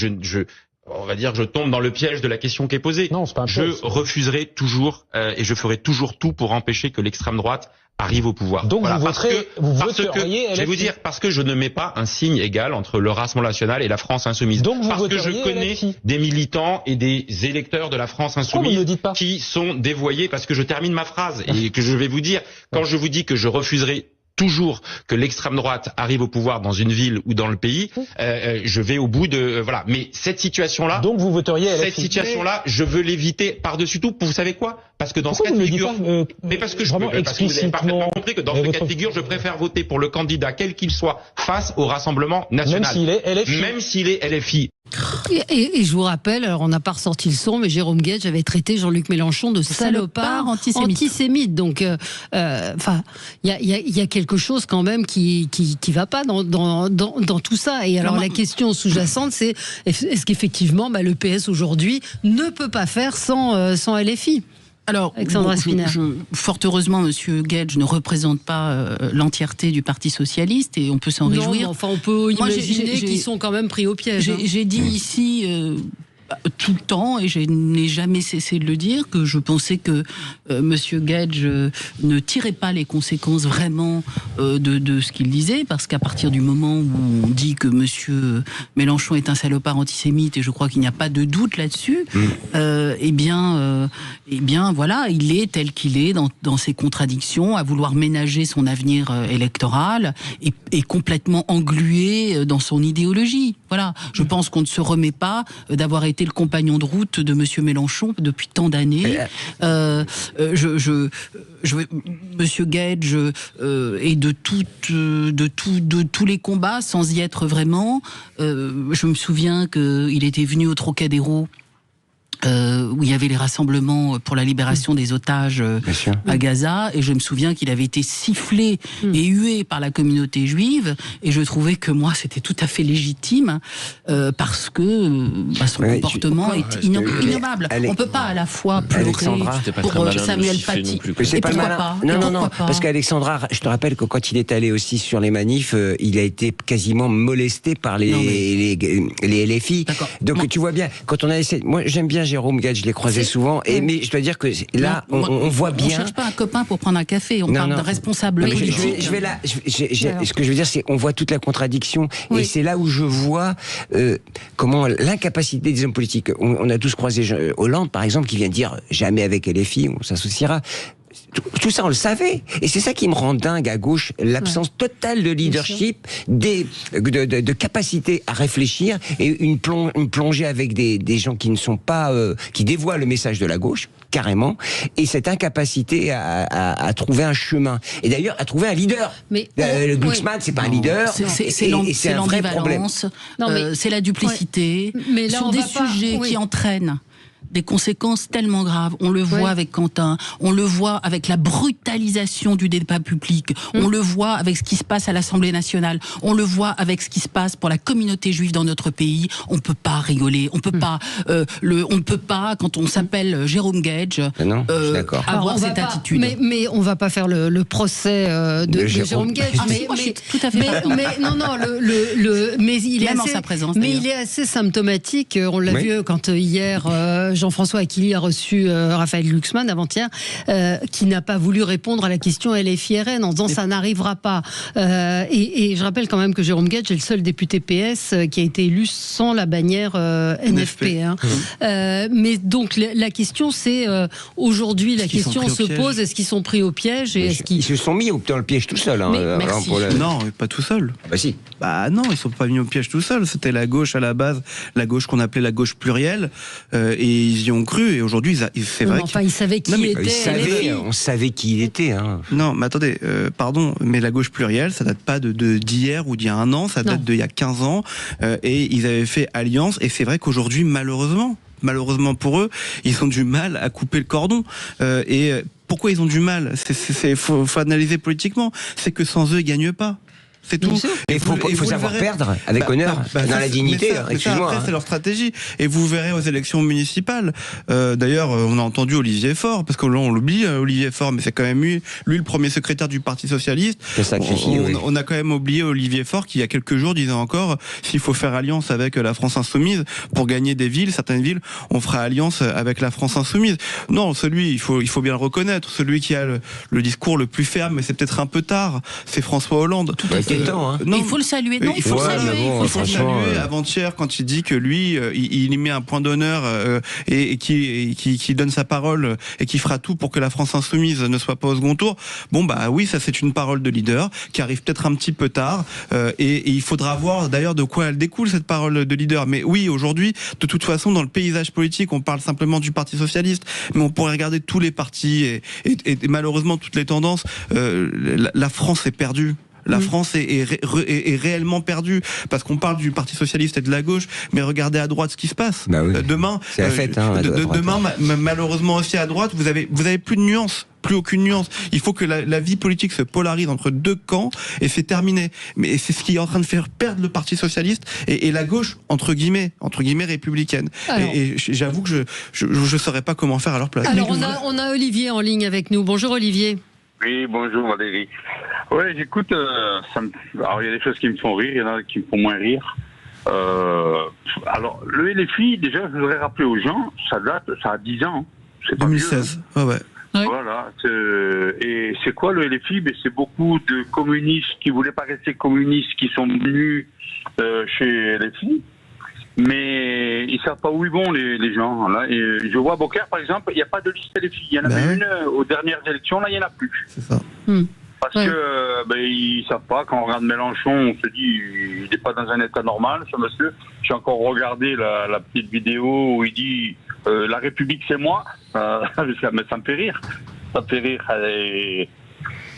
on va dire que je tombe dans le piège de la question qui est posée. Non, c'est pas un piège. Je refuserai toujours et je ferai toujours tout pour empêcher que l'extrême droite arrive au pouvoir. Donc voilà, vous voteriez LFI. Je vais vous dire, parce que je ne mets pas un signe égal entre le Rassemblement national et la France insoumise. Donc parce que je connais LFI. des militants et des électeurs de la France insoumise qui sont dévoyés, parce que je termine ma phrase et que je vais vous dire, quand je vous dis que je refuserai toujours que l'extrême droite arrive au pouvoir dans une ville ou dans le pays, je vais au bout de voilà. Mais cette situation-là, donc vous voteriez LFI. Cette situation-là, je veux l'éviter par-dessus tout. Vous savez quoi ? Parce que dans ce cas de figure, mais parce que vous avez parfaitement compris que dans ce cas de figure, je préfère voter pour le candidat quel qu'il soit face au Rassemblement national, même s'il est LFI. Et je vous rappelle, alors on n'a pas ressorti le son, mais Jérôme Guedj avait traité Jean-Luc Mélenchon de salopard antisémite. Donc, enfin, il y a quelque chose quand même qui va pas dans tout ça. Et alors la question sous-jacente, c'est est-ce qu'effectivement, le PS aujourd'hui ne peut pas faire sans LFI? Alors, fort heureusement, Monsieur Guedj ne représente pas l'entièreté du Parti socialiste et on peut s'en réjouir. Enfin, on peut imaginer qu'ils sont quand même pris au piège. J'ai dit ici tout le temps, et je n'ai jamais cessé de le dire, que je pensais que Monsieur Guedj ne tirait pas les conséquences vraiment de ce qu'il disait, parce qu'à partir du moment où on dit que Monsieur Mélenchon est un salopard antisémite, et je crois qu'il n'y a pas de doute là-dessus, eh bien voilà, il est tel qu'il est dans ses contradictions, à vouloir ménager son avenir électoral et complètement englué dans son idéologie. Voilà, je pense qu'on ne se remet pas d'avoir été le compagnon de route de Monsieur Mélenchon depuis tant d'années. Monsieur Guedj et de tous les combats, sans y être vraiment. Je me souviens qu'il était venu au Trocadéro, où il y avait les rassemblements pour la libération des otages à Gaza, et je me souviens qu'il avait été sifflé et hué par la communauté juive, et je trouvais que moi c'était tout à fait légitime parce que son comportement est innommable. On peut pas à la fois pleurer pour Samuel Paty et pourquoi pas. Non, parce qu'Alexandra, je te rappelle que quand il est allé aussi sur les manifs, il a été quasiment molesté par les LFI. Donc tu vois bien, quand on a essayé, moi j'aime bien Jérôme Guedj, je l'ai croisé souvent, mais je dois dire que là, on voit bien. On cherche pas un copain pour prendre un café, on parle de responsable politique. Ce que je veux dire, c'est qu'on voit toute la contradiction, et c'est là où je vois comment l'incapacité des hommes politiques. On a tous croisé Hollande, par exemple, qui vient dire jamais avec LFI, on s'associera. Tout ça, on le savait. Et c'est ça qui me rend dingue à gauche, l'absence totale de leadership, de capacité à réfléchir, et une plongée avec des gens qui ne sont pas, qui dévoient le message de la gauche, carrément, et cette incapacité à trouver un chemin. Et d'ailleurs, à trouver un leader. Le Glucksmann, c'est pas un leader. C'est un vrai problème. C'est la duplicité. Mais là, sur des sujets qui entraînent des conséquences tellement graves. On le voit avec Quentin, on le voit avec la brutalisation du débat public, on le voit avec ce qui se passe à l'Assemblée nationale, on le voit avec ce qui se passe pour la communauté juive dans notre pays. On peut pas rigoler, on peut pas, on ne peut pas, quand on s'appelle Jérôme Guedj, avoir cette attitude. Mais on va pas faire le procès de Jérôme Guedj. Moi, je suis tout à fait mais il est même en sa présence. Mais il est assez symptomatique. On l'a vu quand hier Jean-François Aquili a reçu Raphaël Glucksmann avant-hier, qui n'a pas voulu répondre à la question LFI-RN en disant ça n'arrivera pas. Et je rappelle quand même que Jérôme Guedj est le seul député PS qui a été élu sans la bannière NFP. Mais donc la question c'est aujourd'hui la question se pose, est-ce qu'ils sont pris au piège et ils se sont mis dans le piège tout seuls. Non, pas tout seul. Bah si. Bah non, ils sont pas mis au piège tout seuls. C'était la gauche à la base, la gauche qu'on appelait la gauche plurielle, et ils y ont cru, et aujourd'hui, c'est vrai. Enfin, ils savaient qui était. On savait qui il était. Hein. Non, mais attendez, pardon, mais la gauche plurielle, ça date pas d'hier ou d'il y a un an, ça date d'il y a 15 ans, et ils avaient fait alliance, et c'est vrai qu'aujourd'hui, malheureusement pour eux, ils ont du mal à couper le cordon. Et pourquoi ils ont du mal ? Faut analyser politiquement. C'est que sans eux, ils gagnent pas. C'est tout. Il faut savoir perdre avec honneur, dans la dignité. Excuse-moi. Après, c'est leur stratégie. Et vous verrez aux élections municipales. D'ailleurs, on a entendu Olivier Faure, parce que là, on l'oublie, Olivier Faure, mais c'est quand même lui le premier secrétaire du Parti socialiste. On a quand même oublié Olivier Faure, qui il y a quelques jours disait encore, s'il faut faire alliance avec la France insoumise pour gagner des villes, certaines villes, on fera alliance avec la France insoumise. Non, celui, il faut bien le reconnaître, celui qui a le discours le plus ferme, mais c'est peut-être un peu tard, c'est François Hollande. Non, il faut le saluer. Non, il faut le saluer. Il faut le saluer avant-hier quand il dit que lui, il y met un point d'honneur et qui donne sa parole et qui fera tout pour que la France insoumise ne soit pas au second tour. Bon bah oui, ça c'est une parole de leader qui arrive peut-être un petit peu tard et il faudra voir d'ailleurs de quoi elle découle cette parole de leader. Mais oui, aujourd'hui, de toute façon, dans le paysage politique, on parle simplement du Parti socialiste, mais on pourrait regarder tous les partis et malheureusement toutes les tendances. La France est perdue. La France est réellement perdue parce qu'on parle du Parti socialiste et de la gauche, mais regardez à droite ce qui se passe. Bah oui. Demain, c'est la fête. Demain, malheureusement aussi à droite, vous avez plus de nuances. Plus aucune nuance. Il faut que la vie politique se polarise entre deux camps et c'est terminé. Mais c'est ce qui est en train de faire perdre le Parti socialiste et la gauche entre guillemets républicaine. Alors, et j'avoue que je saurais pas comment faire à leur place. Alors on a Olivier en ligne avec nous. Bonjour Olivier. Oui, bonjour Valérie. Ouais, j'écoute. Alors il y a des choses qui me font rire, il y en a qui me font moins rire. Alors le LFI, déjà, je voudrais rappeler aux gens, ça a 10 ans. C'est pas 2016. Vieux, hein. Ouais. Voilà. Et c'est quoi le LFI ? Ben, c'est beaucoup de communistes qui voulaient pas rester communistes, qui sont venus chez LFI. Mais ils savent pas où ils vont les gens. Là. Et je vois à Beaucaire, par exemple, il n'y a pas de liste LFI. Il y en avait une aux dernières élections, là il n'y en a plus. C'est ça. Parce que ils savent pas. Quand on regarde Mélenchon, on se dit il n'est pas dans un état normal, ce monsieur. J'ai encore regardé la petite vidéo où il dit la République c'est moi. Mais ça me fait rire. Ça me fait rire. Et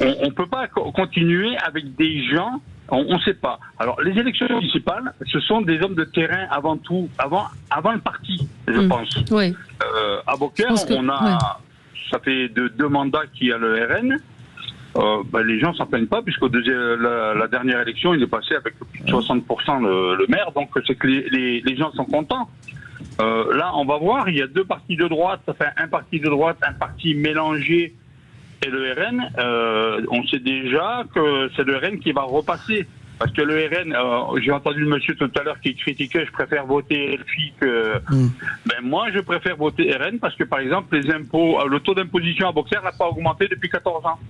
on peut pas continuer avec des gens. On ne sait pas. Alors, les élections municipales, ce sont des hommes de terrain avant tout, avant le parti, je pense. Oui. À Beaucaire, ça fait deux mandats qu'il y a le RN. Les gens s'en plaignent pas, puisque la dernière élection, il est passé avec plus de 60% le maire, donc c'est que les gens sont contents. Là, on va voir, il y a deux partis de droite, enfin un parti de droite, un parti mélangé, et le RN, on sait déjà que c'est le RN qui va repasser. Parce que le RN, j'ai entendu le monsieur tout à l'heure qui critiquait, je préfère voter LFI que... Ben moi, je préfère voter RN parce que, par exemple, les impôts, le taux d'imposition à Beaucaire n'a pas augmenté depuis 14 ans.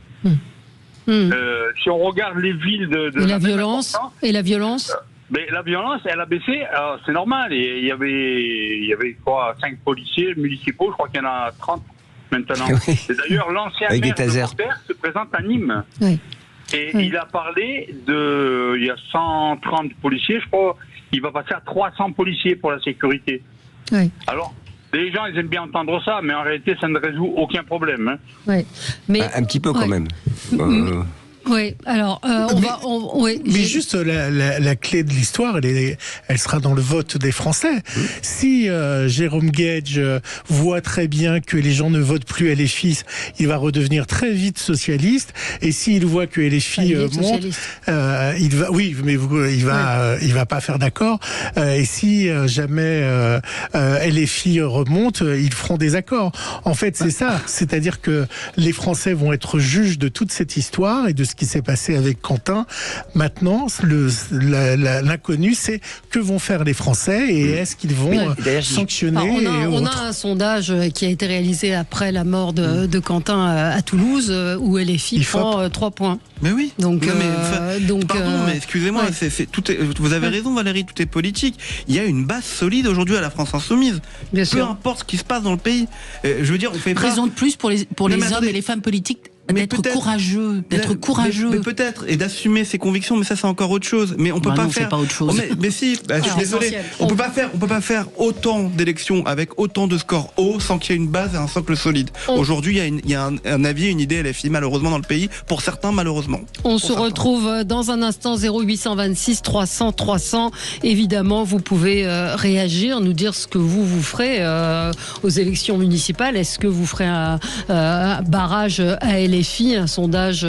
Si on regarde les villes de et la violence Et la violence mais la violence, elle a baissé, c'est normal. Et il y avait quoi, 5 policiers municipaux, je crois qu'il y en a 30 maintenant. Oui. Et d'ailleurs, l'ancien maire de Beaucaire se présente à Nîmes. Oui. Et il a parlé il y a 130 policiers, je crois, il va passer à 300 policiers pour la sécurité. Oui. Alors, les gens, ils aiment bien entendre ça, mais en réalité, ça ne résout aucun problème. Hein. Oui. Mais un petit peu quand même. Oui, alors mais juste la clé de l'histoire, elle sera dans le vote des Français. Si Jérôme Gage voit très bien que les gens ne votent plus LFI, il va redevenir très vite socialiste. Et s'il voit que LFI monte, il va pas faire d'accord. Et si jamais LFI remonte, ils feront des accords. En fait, c'est ça. C'est-à-dire que les Français vont être juges de toute cette histoire et de ce qui s'est passé avec Quentin. Maintenant, l'inconnu, c'est que vont faire les Français et est-ce qu'ils vont sanctionner on a un sondage qui a été réalisé après la mort de Quentin à Toulouse où LFI prend 3 points. Mais oui. Donc, mais excusez-moi, vous avez raison Valérie, tout est politique. Il y a une base solide aujourd'hui à la France insoumise. Peu importe ce qui se passe dans le pays. Je veux dire, on fait raison de plus pour les hommes et les femmes politiques d'être courageux, Mais peut-être, et d'assumer ses convictions, mais ça c'est encore autre chose. Mais on peut pas faire. C'est pas autre chose. Mais si, je suis désolé. On peut pas faire autant d'élections avec autant de scores hauts sans qu'il y ait une base et un socle solide. Aujourd'hui, il y a un avis, une idée LFI malheureusement dans le pays. Pour certains, malheureusement. On se retrouve dans un instant 0826 300 300. Évidemment, vous pouvez réagir, nous dire ce que vous ferez aux élections municipales. Est-ce que vous ferez un barrage à LFI? Un sondage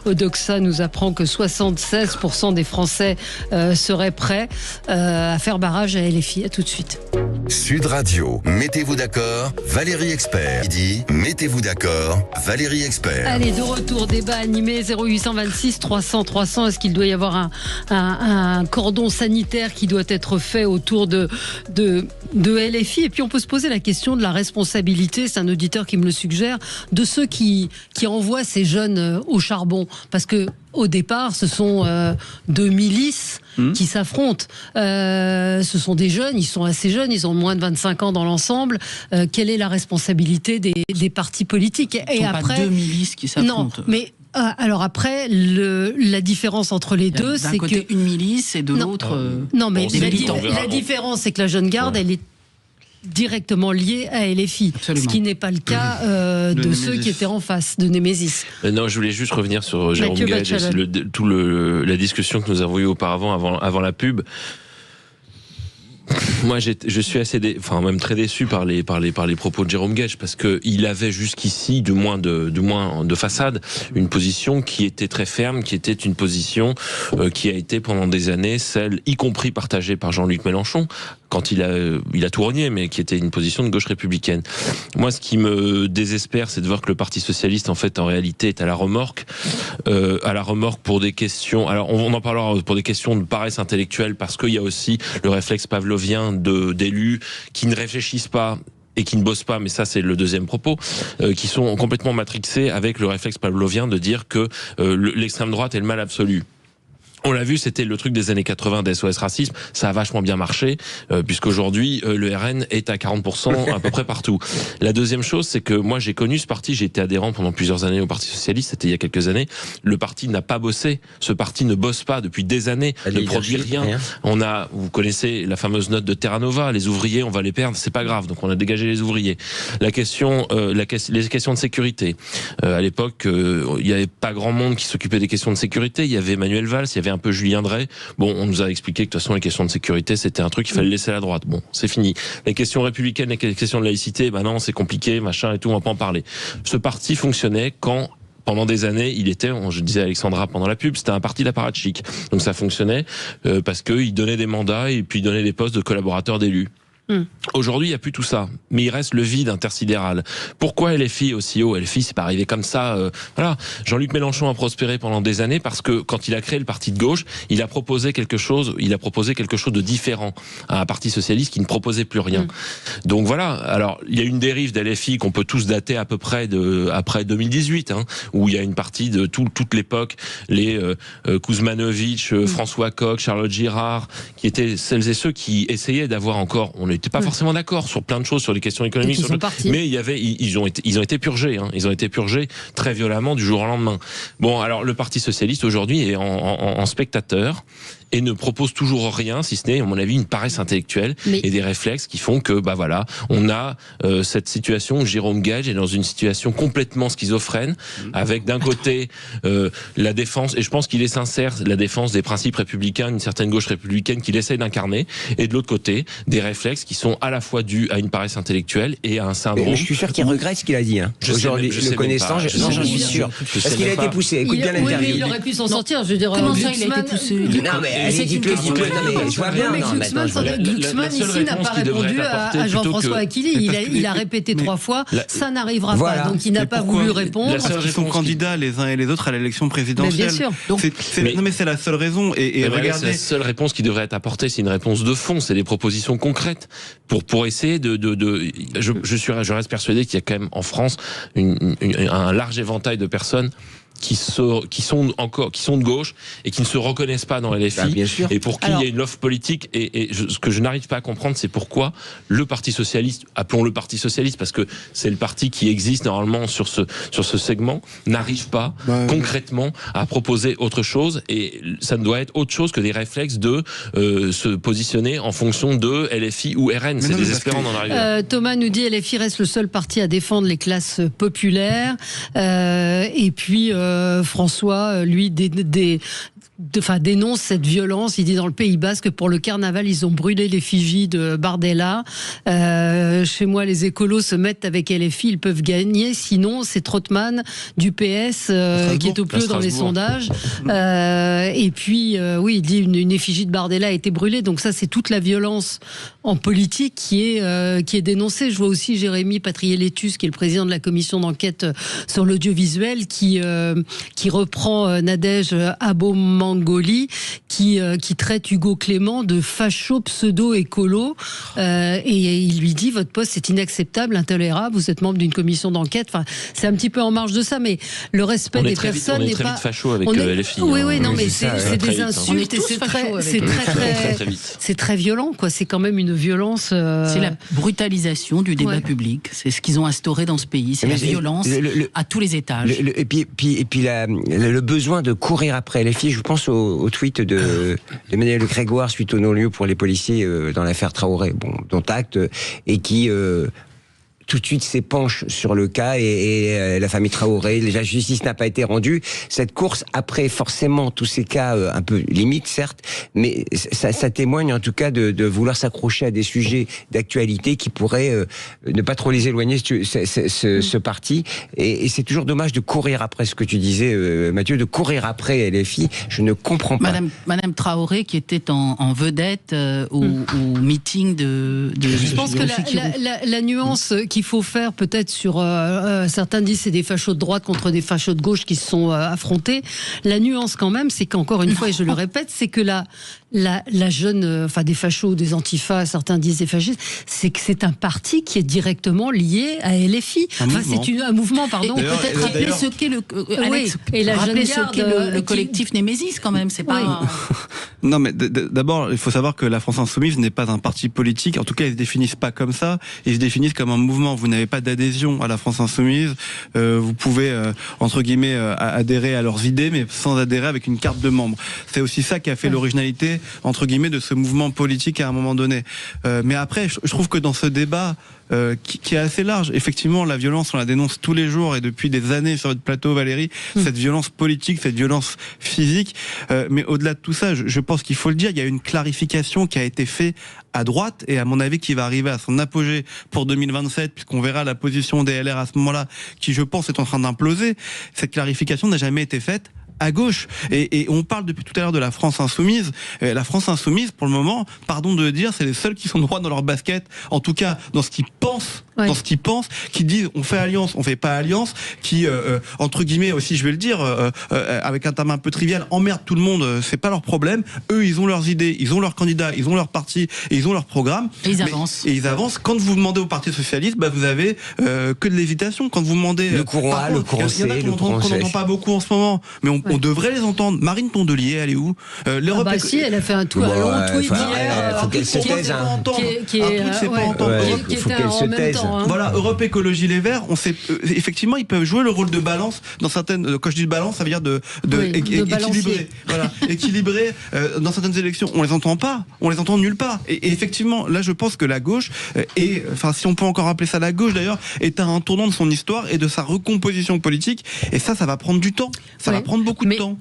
Odoxa nous apprend que 76% des Français seraient prêts à faire barrage à LFI. À tout de suite. Sud Radio, mettez-vous d'accord, Valérie Expert. Midi, mettez-vous d'accord, Valérie Expert. Allez, de retour, débat animé 0826 300 300. Est-ce qu'il doit y avoir un cordon sanitaire qui doit être fait autour de LFI? Et puis on peut se poser la question de la responsabilité, c'est un auditeur qui me le suggère, de ceux qui envoient ces jeunes au charbon. Parce que au départ, ce sont deux milices qui s'affrontent. Ce sont des jeunes, ils sont assez jeunes, ils ont moins de 25 ans dans l'ensemble. Quelle est la responsabilité des partis politiques? Ce ne sont pas deux milices qui s'affrontent. Non, mais alors après, la différence entre les deux, c'est que... D'un côté, une milice et de l'autre... Non, mais la différence, c'est que la jeune garde, elle est directement lié à LFI. Absolument. Ce qui n'est pas le cas de ceux qui étaient en face, de Némésis. Non, je voulais juste revenir sur Jérôme Gage et la discussion que nous avons eue auparavant, avant la pub. Moi, je suis même très déçu par les propos de Jérôme Gage, parce que il avait jusqu'ici, du moins de façade, une position qui était très ferme, qui était une position qui a été pendant des années celle, y compris partagée par Jean-Luc Mélenchon, quand il a tout renié, mais qui était une position de gauche républicaine. Moi, ce qui me désespère, c'est de voir que le Parti socialiste, en réalité, est à la remorque pour des questions. Alors, on en parlera pour des questions de paresse intellectuelle, parce qu'il y a aussi le réflexe pavlovien d'élus qui ne réfléchissent pas et qui ne bossent pas, mais ça c'est le deuxième propos, qui sont complètement matrixés avec le réflexe pavlovien de dire que l'extrême droite est le mal absolu. On l'a vu, c'était le truc des années 80 d'SOS Racisme, ça a vachement bien marché, puisqu'aujourd'hui, le RN est à 40% à peu près partout. La deuxième chose, c'est que moi j'ai connu ce parti, j'ai été adhérent pendant plusieurs années au Parti Socialiste, c'était il y a quelques années, le parti n'a pas bossé, ce parti ne bosse pas depuis des années, ne produit rien. Vous connaissez la fameuse note de Terra Nova, les ouvriers, on va les perdre, c'est pas grave, donc on a dégagé les ouvriers. Les questions de sécurité, à l'époque, il n'y avait pas grand monde qui s'occupait des questions de sécurité, il y avait Manuel Valls, il y avait un peu Julien Drey. Bon, on nous a expliqué que de toute façon les questions de sécurité c'était un truc qu'il fallait laisser à la droite. Bon, c'est fini. Les questions républicaines, les questions de laïcité, non, c'est compliqué, machin et tout, on va pas en parler. Ce parti fonctionnait quand pendant des années, il était, je disais à Alexandra pendant la pub, c'était un parti d'apparatchik. Donc ça fonctionnait parce qu'il donnait des mandats et puis il donnait des postes de collaborateurs d'élus. Aujourd'hui, il n'y a plus tout ça, mais il reste le vide intersidéral. Pourquoi LFI aussi haut? LFI, c'est pas arrivé comme ça. Voilà. Jean-Luc Mélenchon a prospéré pendant des années parce que quand il a créé le parti de gauche, il a proposé quelque chose de différent à un parti socialiste qui ne proposait plus rien. Donc voilà. Alors, il y a une dérive d'LFI qu'on peut tous dater à peu près après 2018, où il y a une partie de toute l'époque, les Kuzmanovic, François Koch, Charlotte Girard, qui étaient celles et ceux qui essayaient d'avoir encore, on n'était pas forcément d'accord sur plein de choses, sur les questions économiques, mais ils ont été purgés. Ils ont été purgés très violemment du jour au lendemain. Bon, alors le Parti socialiste aujourd'hui est en spectateur et ne propose toujours rien, si ce n'est, à mon avis, une paresse intellectuelle et des réflexes qui font que, on a cette situation où Jérôme Gage est dans une situation complètement schizophrène, avec d'un côté la défense, et je pense qu'il est sincère, la défense des principes républicains, une certaine gauche républicaine qu'il essaie d'incarner, et de l'autre côté, des réflexes qui sont à la fois dus à une paresse intellectuelle et à un syndrome. Mais je suis sûr qu'il regrette ce qu'il a dit. Aujourd'hui, le connaissant, j'en suis sûr. Parce qu'il a été poussé. Écoute bien l'interview. Oui, mais il aurait pu s'en sortir. Je veux dire, comment ça, il a été poussé? Non, mais dites-le. Non, mais je vois bien. Glucksmann ici n'a pas répondu à Jean-François Aquili. Il a répété 3 fois, ça n'arrivera pas. Donc il n'a pas voulu répondre. Parce qu'ils sont candidats les uns et les autres à l'élection présidentielle. Bien sûr. Non, mais c'est la seule raison. Et regardez, c'est la seule réponse qui devrait être apportée. C'est une réponse de fond. C'est des propositions concrètes pour essayer je reste persuadé qu'il y a quand même en France un large éventail de personnes qui sont de gauche et qui ne se reconnaissent pas dans LFI, bien sûr. et pour qui il y a une offre politique. Ce que je n'arrive pas à comprendre, c'est pourquoi le Parti socialiste, appelons-le Parti socialiste parce que c'est le parti qui existe normalement sur ce segment, n'arrive pas concrètement à proposer autre chose, et ça ne doit être autre chose que des réflexes de se positionner en fonction de LFI ou RN. C'est désespérant d'en arriver là. Thomas nous dit LFI reste le seul parti à défendre les classes populaires, et puis François, lui, dénonce cette violence. Il dit dans le Pays Basque, pour le carnaval, ils ont brûlé l'effigie de Bardella. Chez moi, les écolos se mettent avec LFI, ils peuvent gagner. Sinon, c'est Trottmann du PS qui est au plus haut dans les sondages. Et puis, oui, il dit une effigie de Bardella a été brûlée. Donc ça, c'est toute la violence en politique qui est dénoncée. Je vois aussi Jérémy Patrier-Létus, qui est le président de la commission d'enquête sur l'audiovisuel, qui reprend Nadège Abomangoli, qui traite Hugo Clément de facho pseudo-écolo, et il lui dit votre poste est inacceptable, intolérable, vous êtes membre d'une commission d'enquête. Enfin, c'est un petit peu en marge de ça, mais le respect des personnes n'est pas... On est très vite facho avec LFI. Oui, non, mais c'est des insultes, et c'est très violent, quoi. C'est quand même une violence... C'est la brutalisation du débat public. C'est ce qu'ils ont instauré dans ce pays. C'est la violence à tous les étages. Et puis le besoin de courir après LFI. Je pense au tweet d'Emmanuel Grégoire suite au non-lieu pour les policiers dans l'affaire Traoré, dont acte, et qui... tout de suite s'épanche sur le cas et la famille Traoré, la justice n'a pas été rendue. Cette course, après forcément tous ces cas un peu limites, certes, mais ça témoigne en tout cas de vouloir s'accrocher à des sujets d'actualité qui pourraient ne pas trop les éloigner, ce parti. Et c'est toujours dommage de courir après ce que tu disais, Mathieu, de courir après LFI. Je ne comprends pas. Madame Traoré qui était en vedette au meeting de je pense que la nuance qu'il faut faire peut-être sur certains disent c'est des fachos de droite contre des fachos de gauche qui se sont affrontés. La nuance quand même, c'est qu'encore une fois, et je le répète, c'est que la jeune, des fachos, des antifas, certains disent des fascistes, c'est que c'est un parti qui est directement lié à LFI. C'est un mouvement, pardon. Peut-être rappeler ce qu'est le collectif Némésis quand même. C'est pas. Non, mais d'abord, il faut savoir que la France Insoumise n'est pas un parti politique. En tout cas, ils se définissent pas comme ça. Ils se définissent comme un mouvement. Vous n'avez pas d'adhésion à la France Insoumise. Vous pouvez, entre guillemets, adhérer à leurs idées, mais sans adhérer avec une carte de membre. C'est aussi ça qui a fait l'originalité, entre guillemets, de ce mouvement politique à un moment donné. Mais après, je trouve que dans ce débat, qui est assez large. Effectivement, la violence, on la dénonce tous les jours et depuis des années sur votre plateau, Valérie, cette violence politique, cette violence physique. Mais au-delà de tout ça, je pense qu'il faut le dire, il y a une clarification qui a été faite à droite et à mon avis qui va arriver à son apogée pour 2027 puisqu'on verra la position des LR à ce moment-là qui, je pense, est en train d'imploser. Cette clarification n'a jamais été faite à gauche. Et on parle depuis tout à l'heure de la France Insoumise. La France Insoumise, pour le moment, pardon de le dire, c'est les seuls qui sont droits dans leur basket, en tout cas dans ce qu'ils pensent, qui disent on fait alliance, on fait pas alliance, qui, entre guillemets aussi, je vais le dire, avec un terme un peu trivial, emmerdent tout le monde, c'est pas leur problème. Eux, ils ont leurs idées, ils ont leurs candidats, ils ont leur parti, et ils ont leur programme. Et ils avancent. Et ils avancent. Quand vous demandez au Parti Socialiste, vous avez que de l'hésitation. Quand vous demandez... Le courant A, le courant C, le courant C. On n'entend pas beaucoup en ce moment, mais on devrait les entendre. Marine Tondelier, elle est où? L'Europe si, elle a fait un long tweet hier. Faut qu'elle se taise. En même temps. Voilà, Europe Écologie Les Verts, on sait, effectivement, ils peuvent jouer le rôle de balance dans certaines. Quand je dis balance, ça veut dire équilibrer. Voilà, équilibrer dans certaines élections. On les entend pas, on les entend nulle part. Et effectivement, là, je pense que la gauche si on peut encore appeler ça la gauche d'ailleurs, est à un tournant de son histoire et de sa recomposition politique. Et ça va prendre du temps. Ça va prendre beaucoup de temps.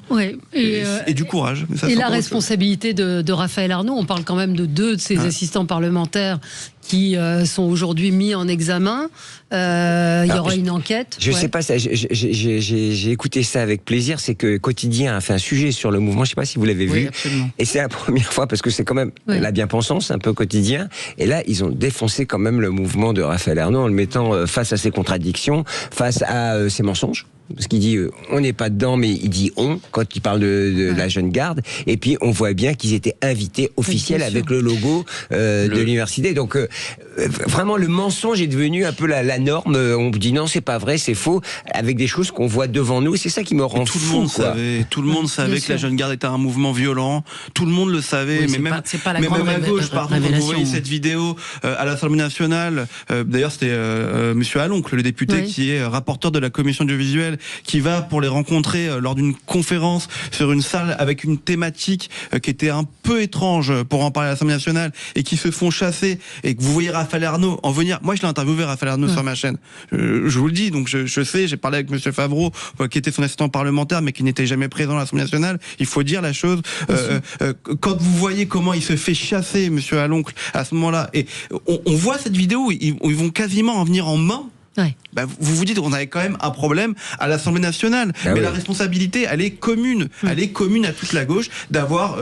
Et du courage. Mais ça, et la responsabilité de Raphaël Arnaud, on parle quand même de 2 de ses assistants parlementaires qui sont aujourd'hui mis en examen. Il y aura une enquête. Je sais pas, j'ai écouté ça avec plaisir. C'est que Quotidien a fait un sujet sur le mouvement. Je sais pas si vous l'avez vu. Absolument. Et c'est la première fois parce que c'est quand même la bien-pensance, un peu Quotidien. Et là, ils ont défoncé quand même le mouvement de Raphaël Arnaud en le mettant face à ses contradictions, face à ses mensonges. parce qu'il dit on n'est pas dedans, mais il dit on quand il parle de la jeune garde. Et puis on voit bien qu'ils étaient invités officiels avec le logo de l'université. Donc vraiment le mensonge est devenu un peu la norme. On dit non, c'est pas vrai, c'est faux, avec des choses qu'on voit devant nous. Et c'est ça qui me rend fou. Tout le monde savait que la jeune garde était un mouvement violent. Tout le monde le savait. Mais même à gauche, par exemple, quand vous voyez cette vidéo à l'Assemblée nationale, d'ailleurs c'était Monsieur Aloncle, le député qui est rapporteur de la commission audiovisuelle, qui va pour les rencontrer lors d'une conférence sur une salle avec une thématique qui était un peu étrange pour en parler à l'Assemblée nationale, et qui se font chasser, et que vous voyez Raphaël Arnaud en venir. Moi je l'ai interviewé, Raphaël Arnaud, sur ma chaîne. Je vous le dis, donc je sais, j'ai parlé avec Monsieur Favreau, qui était son assistant parlementaire mais qui n'était jamais présent à l'Assemblée nationale. Il faut dire la chose. Quand vous voyez comment il se fait chasser, Monsieur Aloncle, à ce moment-là, et on voit cette vidéo où ils vont quasiment en venir en main. Vous vous dites, on avait quand même un problème à l'Assemblée nationale, mais la responsabilité, elle est commune. Elle est commune à toute la gauche d'avoir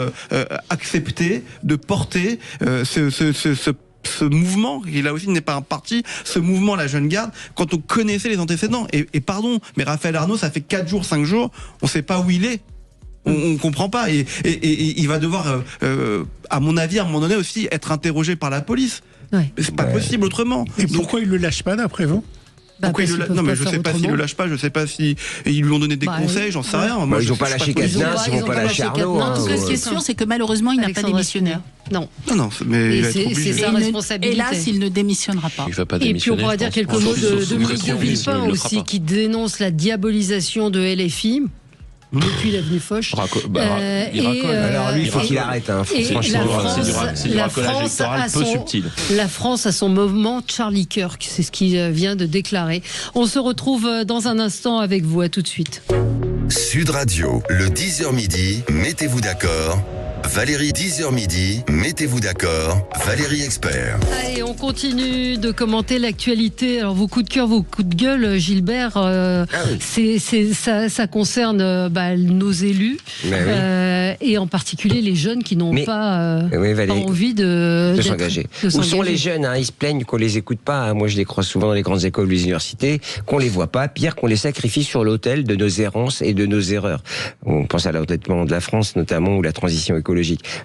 accepté de porter ce mouvement, qui là aussi n'est pas un parti, ce mouvement La Jeune Garde, quand on connaissait les antécédents. Et pardon, mais Raphaël Arnaud, ça fait 4 jours, 5 jours, on sait pas où il est. On comprend pas. Et il va devoir, à mon avis, à un moment donné aussi, être interrogé par la police. C'est pas possible autrement. Et pourquoi il le lâche pas, d'après vous? Non, mais je sais pas s'ils le lâchent pas, je sais pas si ils lui ont donné des conseils, j'en sais rien. Moi, ils n'ont pas lâché Cadenas, ils n'ont pas lâché Arnaud. En tout cas, ce qui est sûr, c'est que malheureusement, il n'a pas démissionné. Non, mais c'est sa responsabilité. Hélas, il ne démissionnera pas. Il va pas et puis on pourra dire quelques mots de Dominique de Villepin aussi, qui dénonce la diabolisation de LFI. Depuis l'avenue Foch. Alors lui, il faut qu'il arrête. C'est du racolage électoral peu subtil. La France a son moment Charlie Kirk, c'est ce qu'il vient de déclarer. On se retrouve dans un instant avec vous, à tout de suite. Sud Radio, le 10h midi, mettez-vous d'accord. Valérie, 10h midi, mettez-vous d'accord. Valérie Expert. Allez, on continue de commenter l'actualité. Alors, vos coups de cœur, vos coups de gueule, Gilbert, ça concerne nos élus, et en particulier les jeunes qui n'ont pas envie de s'engager. Où sont les jeunes, Ils se plaignent qu'on les écoute pas. Moi, je les croise souvent dans les grandes écoles ou les universités, qu'on les voit pas. Pire, qu'on les sacrifie sur l'autel de nos errances et de nos erreurs. On pense à l'endettement de la France, notamment, ou la transition écologique.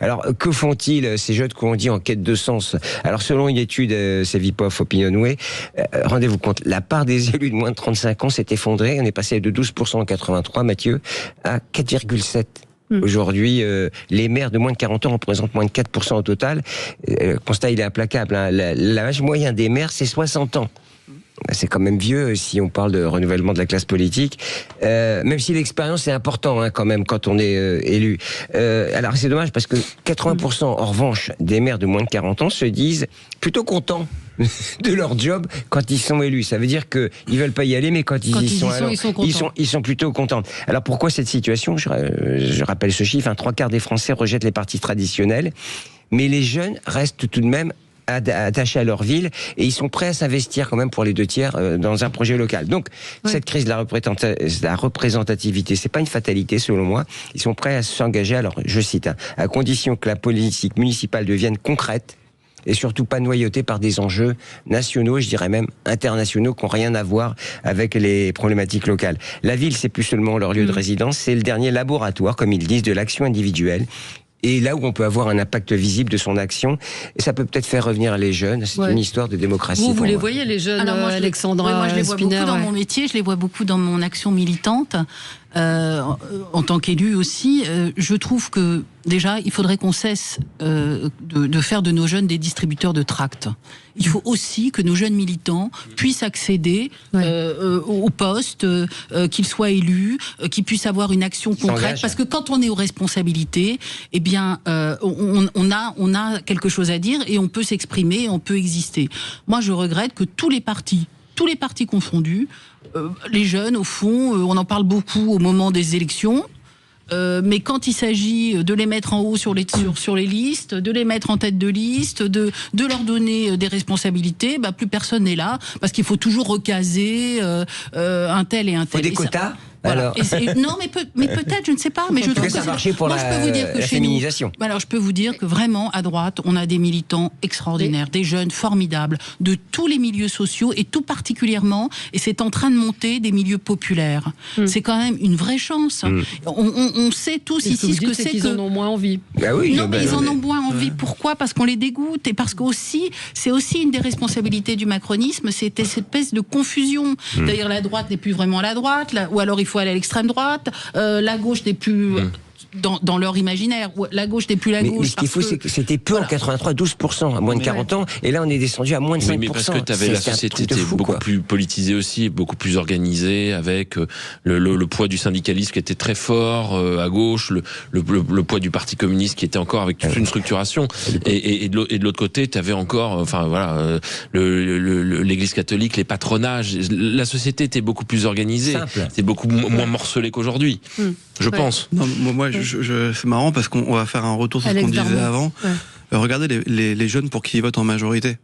Alors, que font-ils, ces jeunes qu'on dit en quête de sens? Alors, selon une étude Cevipof Opinionway, rendez-vous compte, la part des élus de moins de 35 ans s'est effondrée. On est passé de 12% en 83, Mathieu, à 4,7%. Aujourd'hui, les maires de moins de 40 ans représentent moins de 4% au total. Le constat, il est implacable. L'âge moyen des maires, c'est 60 ans. C'est quand même vieux si on parle de renouvellement de la classe politique, même si l'expérience est importante quand même quand on est élu. Alors c'est dommage parce que 80% en revanche des maires de moins de 40 ans se disent plutôt contents de leur job quand ils sont élus. Ça veut dire que ils veulent pas y aller, mais quand ils y sont, ils sont plutôt contents. Alors pourquoi cette situation? Je rappelle ce chiffre, 3/4 des Français rejettent les partis traditionnels, mais les jeunes restent tout de même attachés à leur ville, et ils sont prêts à s'investir quand même pour les 2/3 dans un projet local. Donc, cette crise de la représentativité, c'est pas une fatalité selon moi. Ils sont prêts à s'engager, alors je cite, à condition que la politique municipale devienne concrète et surtout pas noyautée par des enjeux nationaux, je dirais même internationaux, qui n'ont rien à voir avec les problématiques locales. La ville, c'est plus seulement leur lieu de résidence, c'est le dernier laboratoire, comme ils disent, de l'action individuelle. Et là où on peut avoir un impact visible de son action, et ça peut peut-être faire revenir les jeunes. C'est une histoire de démocratie. Vous les voyez, les jeunes, Alexandra moi, je les vois Spinner, beaucoup dans mon métier, je les vois beaucoup dans mon action militante. En tant qu'élu aussi, je trouve que déjà, il faudrait qu'on cesse de faire de nos jeunes des distributeurs de tracts. Il faut aussi que nos jeunes militants puissent accéder au poste, qu'ils soient élus, qu'ils puissent avoir une action concrète. Parce que quand on est aux responsabilités, eh bien, on a quelque chose à dire et on peut s'exprimer, on peut exister. Moi, je regrette que tous les partis confondus, les jeunes, au fond, on en parle beaucoup au moment des élections, mais quand il s'agit de les mettre en haut sur les listes, de les mettre en tête de liste, de leur donner des responsabilités, plus personne n'est là, parce qu'il faut toujours recaser un tel et un tel. Il faut des quotas. Voilà. Non, mais peut-être, je ne sais pas. Mais je trouve que ça marchait pour la féminisation. Alors, je peux vous dire que vraiment, à droite, on a des militants extraordinaires, des jeunes formidables, de tous les milieux sociaux, et tout particulièrement, et c'est en train de monter, des milieux populaires. C'est quand même une vraie chance. On sait tous ici ce que c'est qu'ils en ont moins envie. Bah oui, non, mais ils en ont moins envie. Pourquoi ? Parce qu'on les dégoûte, et parce que c'est aussi une des responsabilités du macronisme, c'était cette espèce de confusion. D'ailleurs, la droite n'est plus vraiment la droite, ou alors il faut aller à l'extrême droite, la gauche n'est plus... Dans leur imaginaire, la gauche n'est plus la gauche. Mais ce qu'il faut, c'est que c'était peu en 83, 12%, à moins de 40 ans, et là on est descendu à moins de 5%. Oui, mais parce que la société était beaucoup plus politisée aussi, beaucoup plus organisée, avec le poids du syndicalisme qui était très fort à gauche, le poids du Parti communiste qui était encore avec toute une structuration, et de l'autre côté, tu avais encore, l'Église catholique, les patronages. La société était beaucoup plus organisée, c'est beaucoup moins morcelé qu'aujourd'hui, je pense. Non, moi, c'est marrant parce qu'on va faire un retour sur ce qu'on disait avant. Regardez les jeunes pour qui ils votent en majorité.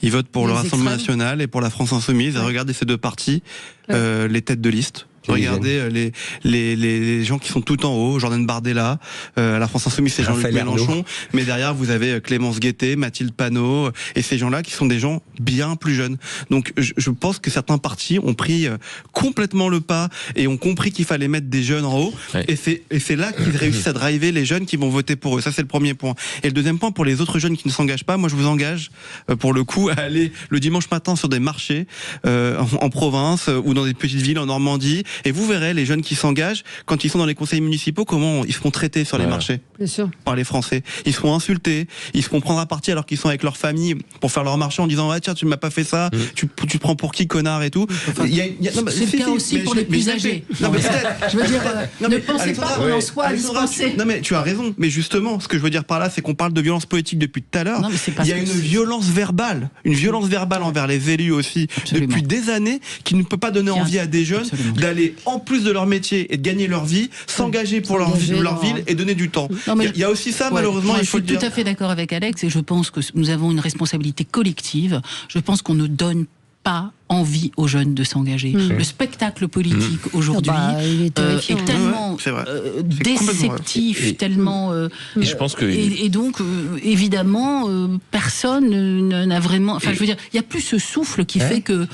Ils votent pour le Rassemblement national et pour la France insoumise. Regardez ces deux partis, les têtes de liste. Regardez les gens qui sont tout en haut, Jordan Bardella, la France insoumise, c'est Jean-Luc Mélenchon, mais derrière vous avez Clémence Guettet, Mathilde Panot, et ces gens-là qui sont des gens bien plus jeunes. Donc je pense que certains partis ont pris complètement le pas et ont compris qu'il fallait mettre des jeunes en haut, et c'est là qu'ils réussissent à driver les jeunes qui vont voter pour eux. Ça, c'est le premier point. Et le deuxième point, pour les autres jeunes qui ne s'engagent pas, moi je vous engage pour le coup à aller le dimanche matin sur des marchés en province ou dans des petites villes en Normandie. Et vous verrez les jeunes qui s'engagent, quand ils sont dans les conseils municipaux, comment ils se font traiter sur les marchés. Bien sûr. Par les Français. Ils se font insulter, ils se font prendre à partie alors qu'ils sont avec leur famille pour faire leur marché en disant tiens, tu m'as pas fait ça, tu te prends pour qui, connard et tout. C'est le cas aussi pour les plus âgés. Non, mais je veux dire, ne pensez pas qu'on en soit à dispenser. Non mais tu as raison, mais justement, ce que je veux dire par là, c'est qu'on parle de violence politique depuis tout à l'heure. Il y a une violence verbale envers les élus aussi, depuis des années, qui ne peut pas donner envie à des jeunes d'aller, en plus de leur métier et de gagner leur vie, s'engager pour leur ville et donner du temps. Il y a aussi ça, malheureusement, il faut le dire. Je suis tout à fait d'accord avec Alex, et je pense que nous avons une responsabilité collective. Je pense qu'on ne donne pas envie aux jeunes de s'engager. Le spectacle politique aujourd'hui est tellement déceptif, tellement... et je pense que... Et donc, évidemment, personne n'a vraiment... Enfin, je veux dire, il n'y a plus ce souffle qui fait que...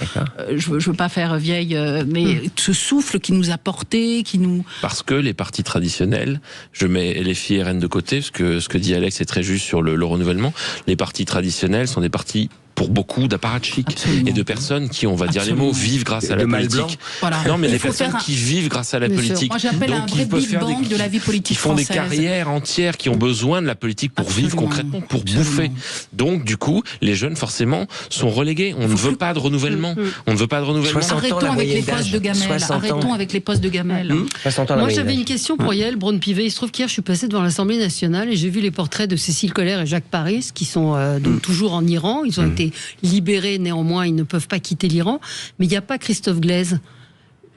je veux pas faire vieille, mais ce souffle qui nous a porté, qui nous... Parce que les partis traditionnels, je mets LFI et RN de côté, parce que ce que dit Alex est très juste sur le renouvellement, les partis traditionnels sont des partis pour beaucoup d'apparatchiks et de personnes qui, on va dire les mots, vivent grâce à la politique. Voilà. Non, mais des personnes qui vivent grâce à la politique. Moi, j'appelle un vrai big bang de la vie politique française. Qui font des carrières entières, qui ont besoin de la politique pour vivre concrètement, pour bouffer. Donc, du coup, les jeunes, forcément, sont relégués. On ne veut pas de renouvellement. On ne veut pas de renouvellement. Arrêtons avec les postes de gamelle. Arrêtons avec les postes de gamelle. Moi, j'avais une question pour Yael Braun-Pivet. Il se trouve qu'hier, je suis passée devant l'Assemblée nationale et j'ai vu les portraits de Cécile Collère et Jacques Paris, qui sont donc toujours en Iran. Ils ont été libérés, néanmoins, ils ne peuvent pas quitter l'Iran. Mais il n'y a pas Christophe Glaise.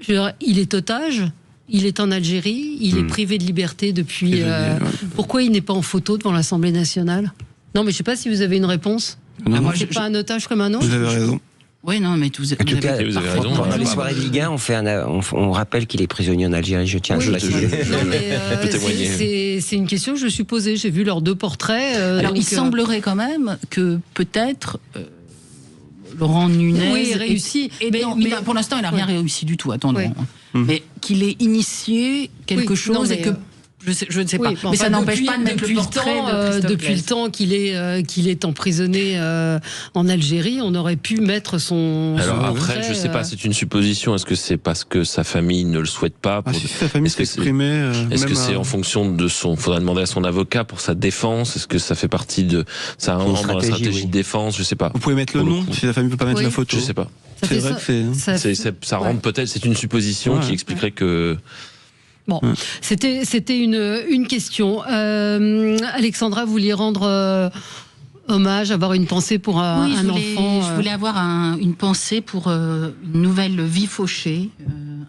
Il est otage, il est en Algérie, il est privé de liberté depuis... Pourquoi il n'est pas en photo devant l'Assemblée nationale ? Non, mais je ne sais pas si vous avez une réponse. Moi, je n'ai pas un otage comme un autre. Vous avez raison. Oui, non, mais vous avez raison. Pendant les soirées de Ligue 1, on rappelle qu'il est prisonnier en Algérie. Je tiens à le préciser. C'est une question que je me suis posée. J'ai vu leurs deux portraits. Alors, il semblerait quand même que peut-être... Laurent Nunez réussi. Mais pour l'instant, il n'a rien réussi du tout, attendons. Mais qu'il ait initié quelque chose et que... Je ne sais pas. Mais ça n'empêche pas de mettre le portrait depuis le temps qu'il est emprisonné en Algérie, on aurait pu mettre son... Alors après, je ne sais pas, c'est une supposition. Est-ce que c'est parce que sa famille ne le souhaite pas si sa famille s'est exprimée... Est-ce que c'est en fonction de son... Il faudra demander à son avocat pour sa défense. Est-ce que ça fait partie de... Ça rentre dans la stratégie de défense? Je ne sais pas. Vous pouvez mettre le nom, si la famille ne peut pas mettre la photo. Je ne sais pas. C'est vrai que ça rentre peut-être... C'est une supposition qui expliquerait que... Bon, c'était une question. Alexandra, vous vouliez rendre hommage, avoir une pensée pour un enfant. Je voulais avoir une pensée pour une nouvelle vie fauchée,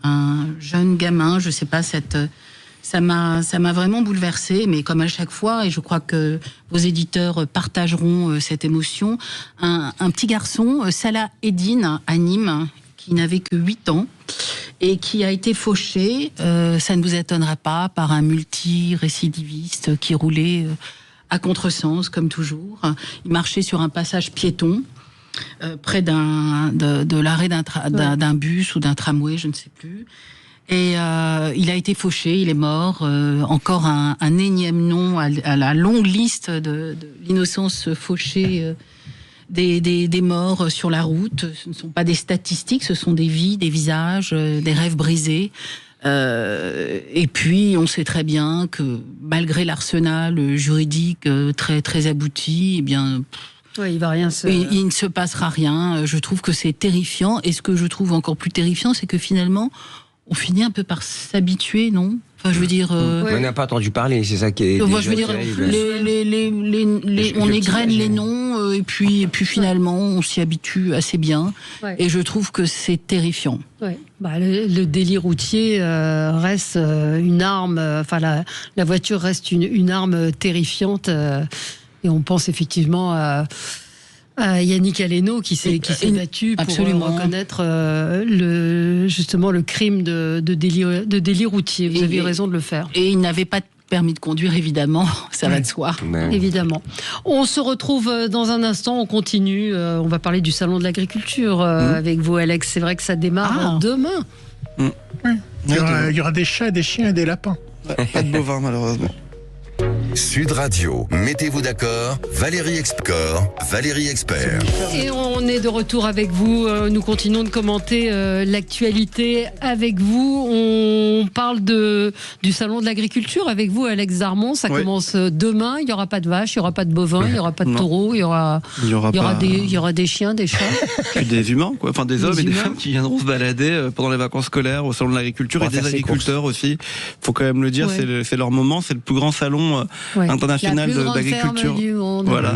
un jeune gamin. Je sais pas, ça m'a vraiment bouleversée, mais comme à chaque fois, et je crois que vos éditeurs partageront cette émotion, un petit garçon, Salah Eddine, à Nîmes, qui n'avait que 8 ans. et qui a été fauché, ça ne vous étonnera pas, par un multi-récidiviste qui roulait à contresens, comme toujours. Il marchait sur un passage piéton, près de l'arrêt d'un bus ou d'un tramway, je ne sais plus. Et il a été fauché, il est mort. Encore un énième nom à la longue liste de l'innocence fauchée des morts sur la route. Ce ne sont pas des statistiques, ce sont des vies, des visages, des rêves brisés. Et puis, on sait très bien que malgré l'arsenal juridique très très abouti, eh bien, il ne se passera rien. Je trouve que c'est terrifiant. Et ce que je trouve encore plus terrifiant, c'est que finalement, on finit un peu par s'habituer, non ? Enfin, je veux dire. On n'a pas entendu parler, c'est ça qui est. Moi, je veux dire, on égrène les noms, et puis finalement, on s'y habitue assez bien. Ouais. Et je trouve que c'est terrifiant. Ouais. Le délit routier reste une arme. Enfin, la voiture reste une arme terrifiante. Et on pense effectivement à Yannick Aleno qui s'est battu pour reconnaître justement le crime de délit routier. Vous avez raison de le faire. Et il n'avait pas de permis de conduire, évidemment, ça va de soi. Évidemment. On se retrouve dans un instant, on continue. On va parler du salon de l'agriculture avec vous, Alex. C'est vrai que ça démarre demain. Il y aura des chats, des chiens et des lapins. Pas de bovins, malheureusement. Sud Radio, mettez-vous d'accord, Valérie Expert. Et on est de retour avec vous, nous continuons de commenter l'actualité avec vous. On parle du salon de l'agriculture avec vous, Alex Darmon. Ça commence demain, il n'y aura pas de vaches, il n'y aura pas de bovins, il n'y aura pas de taureaux, il y aura des chiens, des chats. Puis des humains, quoi. Enfin des hommes et des femmes qui viendront se balader pendant les vacances scolaires au salon de l'agriculture et des agriculteurs aussi. Il faut quand même le dire, c'est leur moment, c'est le plus grand salon international d'agriculture. Voilà,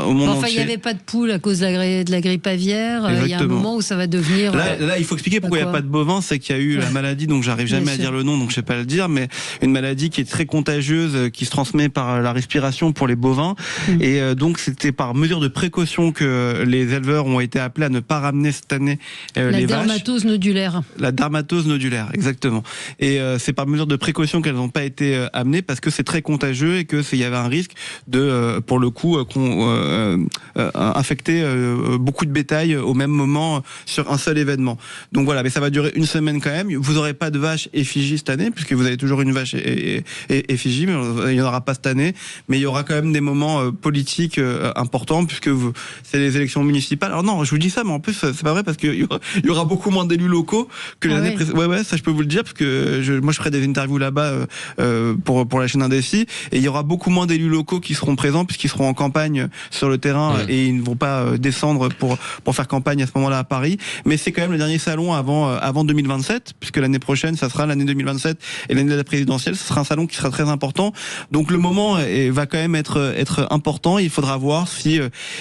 au monde entier. Il n'y avait pas de poules à cause de la grippe aviaire. Il y a un moment où ça va devenir. Là, il faut expliquer pourquoi il n'y a pas de bovins. C'est qu'il y a eu la maladie, donc j'arrive jamais à dire le nom, donc je sais pas le dire, mais une maladie qui est très contagieuse, qui se transmet par la respiration pour les bovins. Et donc c'était par mesure de précaution que les éleveurs ont été appelés à ne pas ramener cette année les vaches. La dermatose nodulaire. La dermatose nodulaire, exactement. Et c'est par mesure de précaution qu'elles n'ont pas été amenées parce que c'est très contagieux et que il y avait un risque de, pour le coup, infecter beaucoup de bétail au même moment sur un seul événement. Donc voilà, mais ça va durer une semaine quand même. Vous n'aurez pas de vache effigie cette année, puisque vous avez toujours une vache effigie, mais il n'y en aura pas cette année. Mais il y aura quand même des moments politiques importants, puisque c'est les élections municipales. Alors non, je vous dis ça, mais en plus, c'est pas vrai, parce qu'il y aura beaucoup moins d'élus locaux que l'année précédente. Ouais, ça je peux vous le dire, parce que moi je ferai des interviews là-bas pour la chaîne Indécis, et il y aura beaucoup moins d'élus locaux qui seront présents puisqu'ils seront en campagne sur le terrain et ils ne vont pas descendre pour faire campagne à ce moment-là à Paris. Mais c'est quand même le dernier salon avant 2027, puisque l'année prochaine, ça sera l'année 2027 et l'année de la présidentielle, ce sera un salon qui sera très important. Donc le moment va quand même être important. Il faudra voir si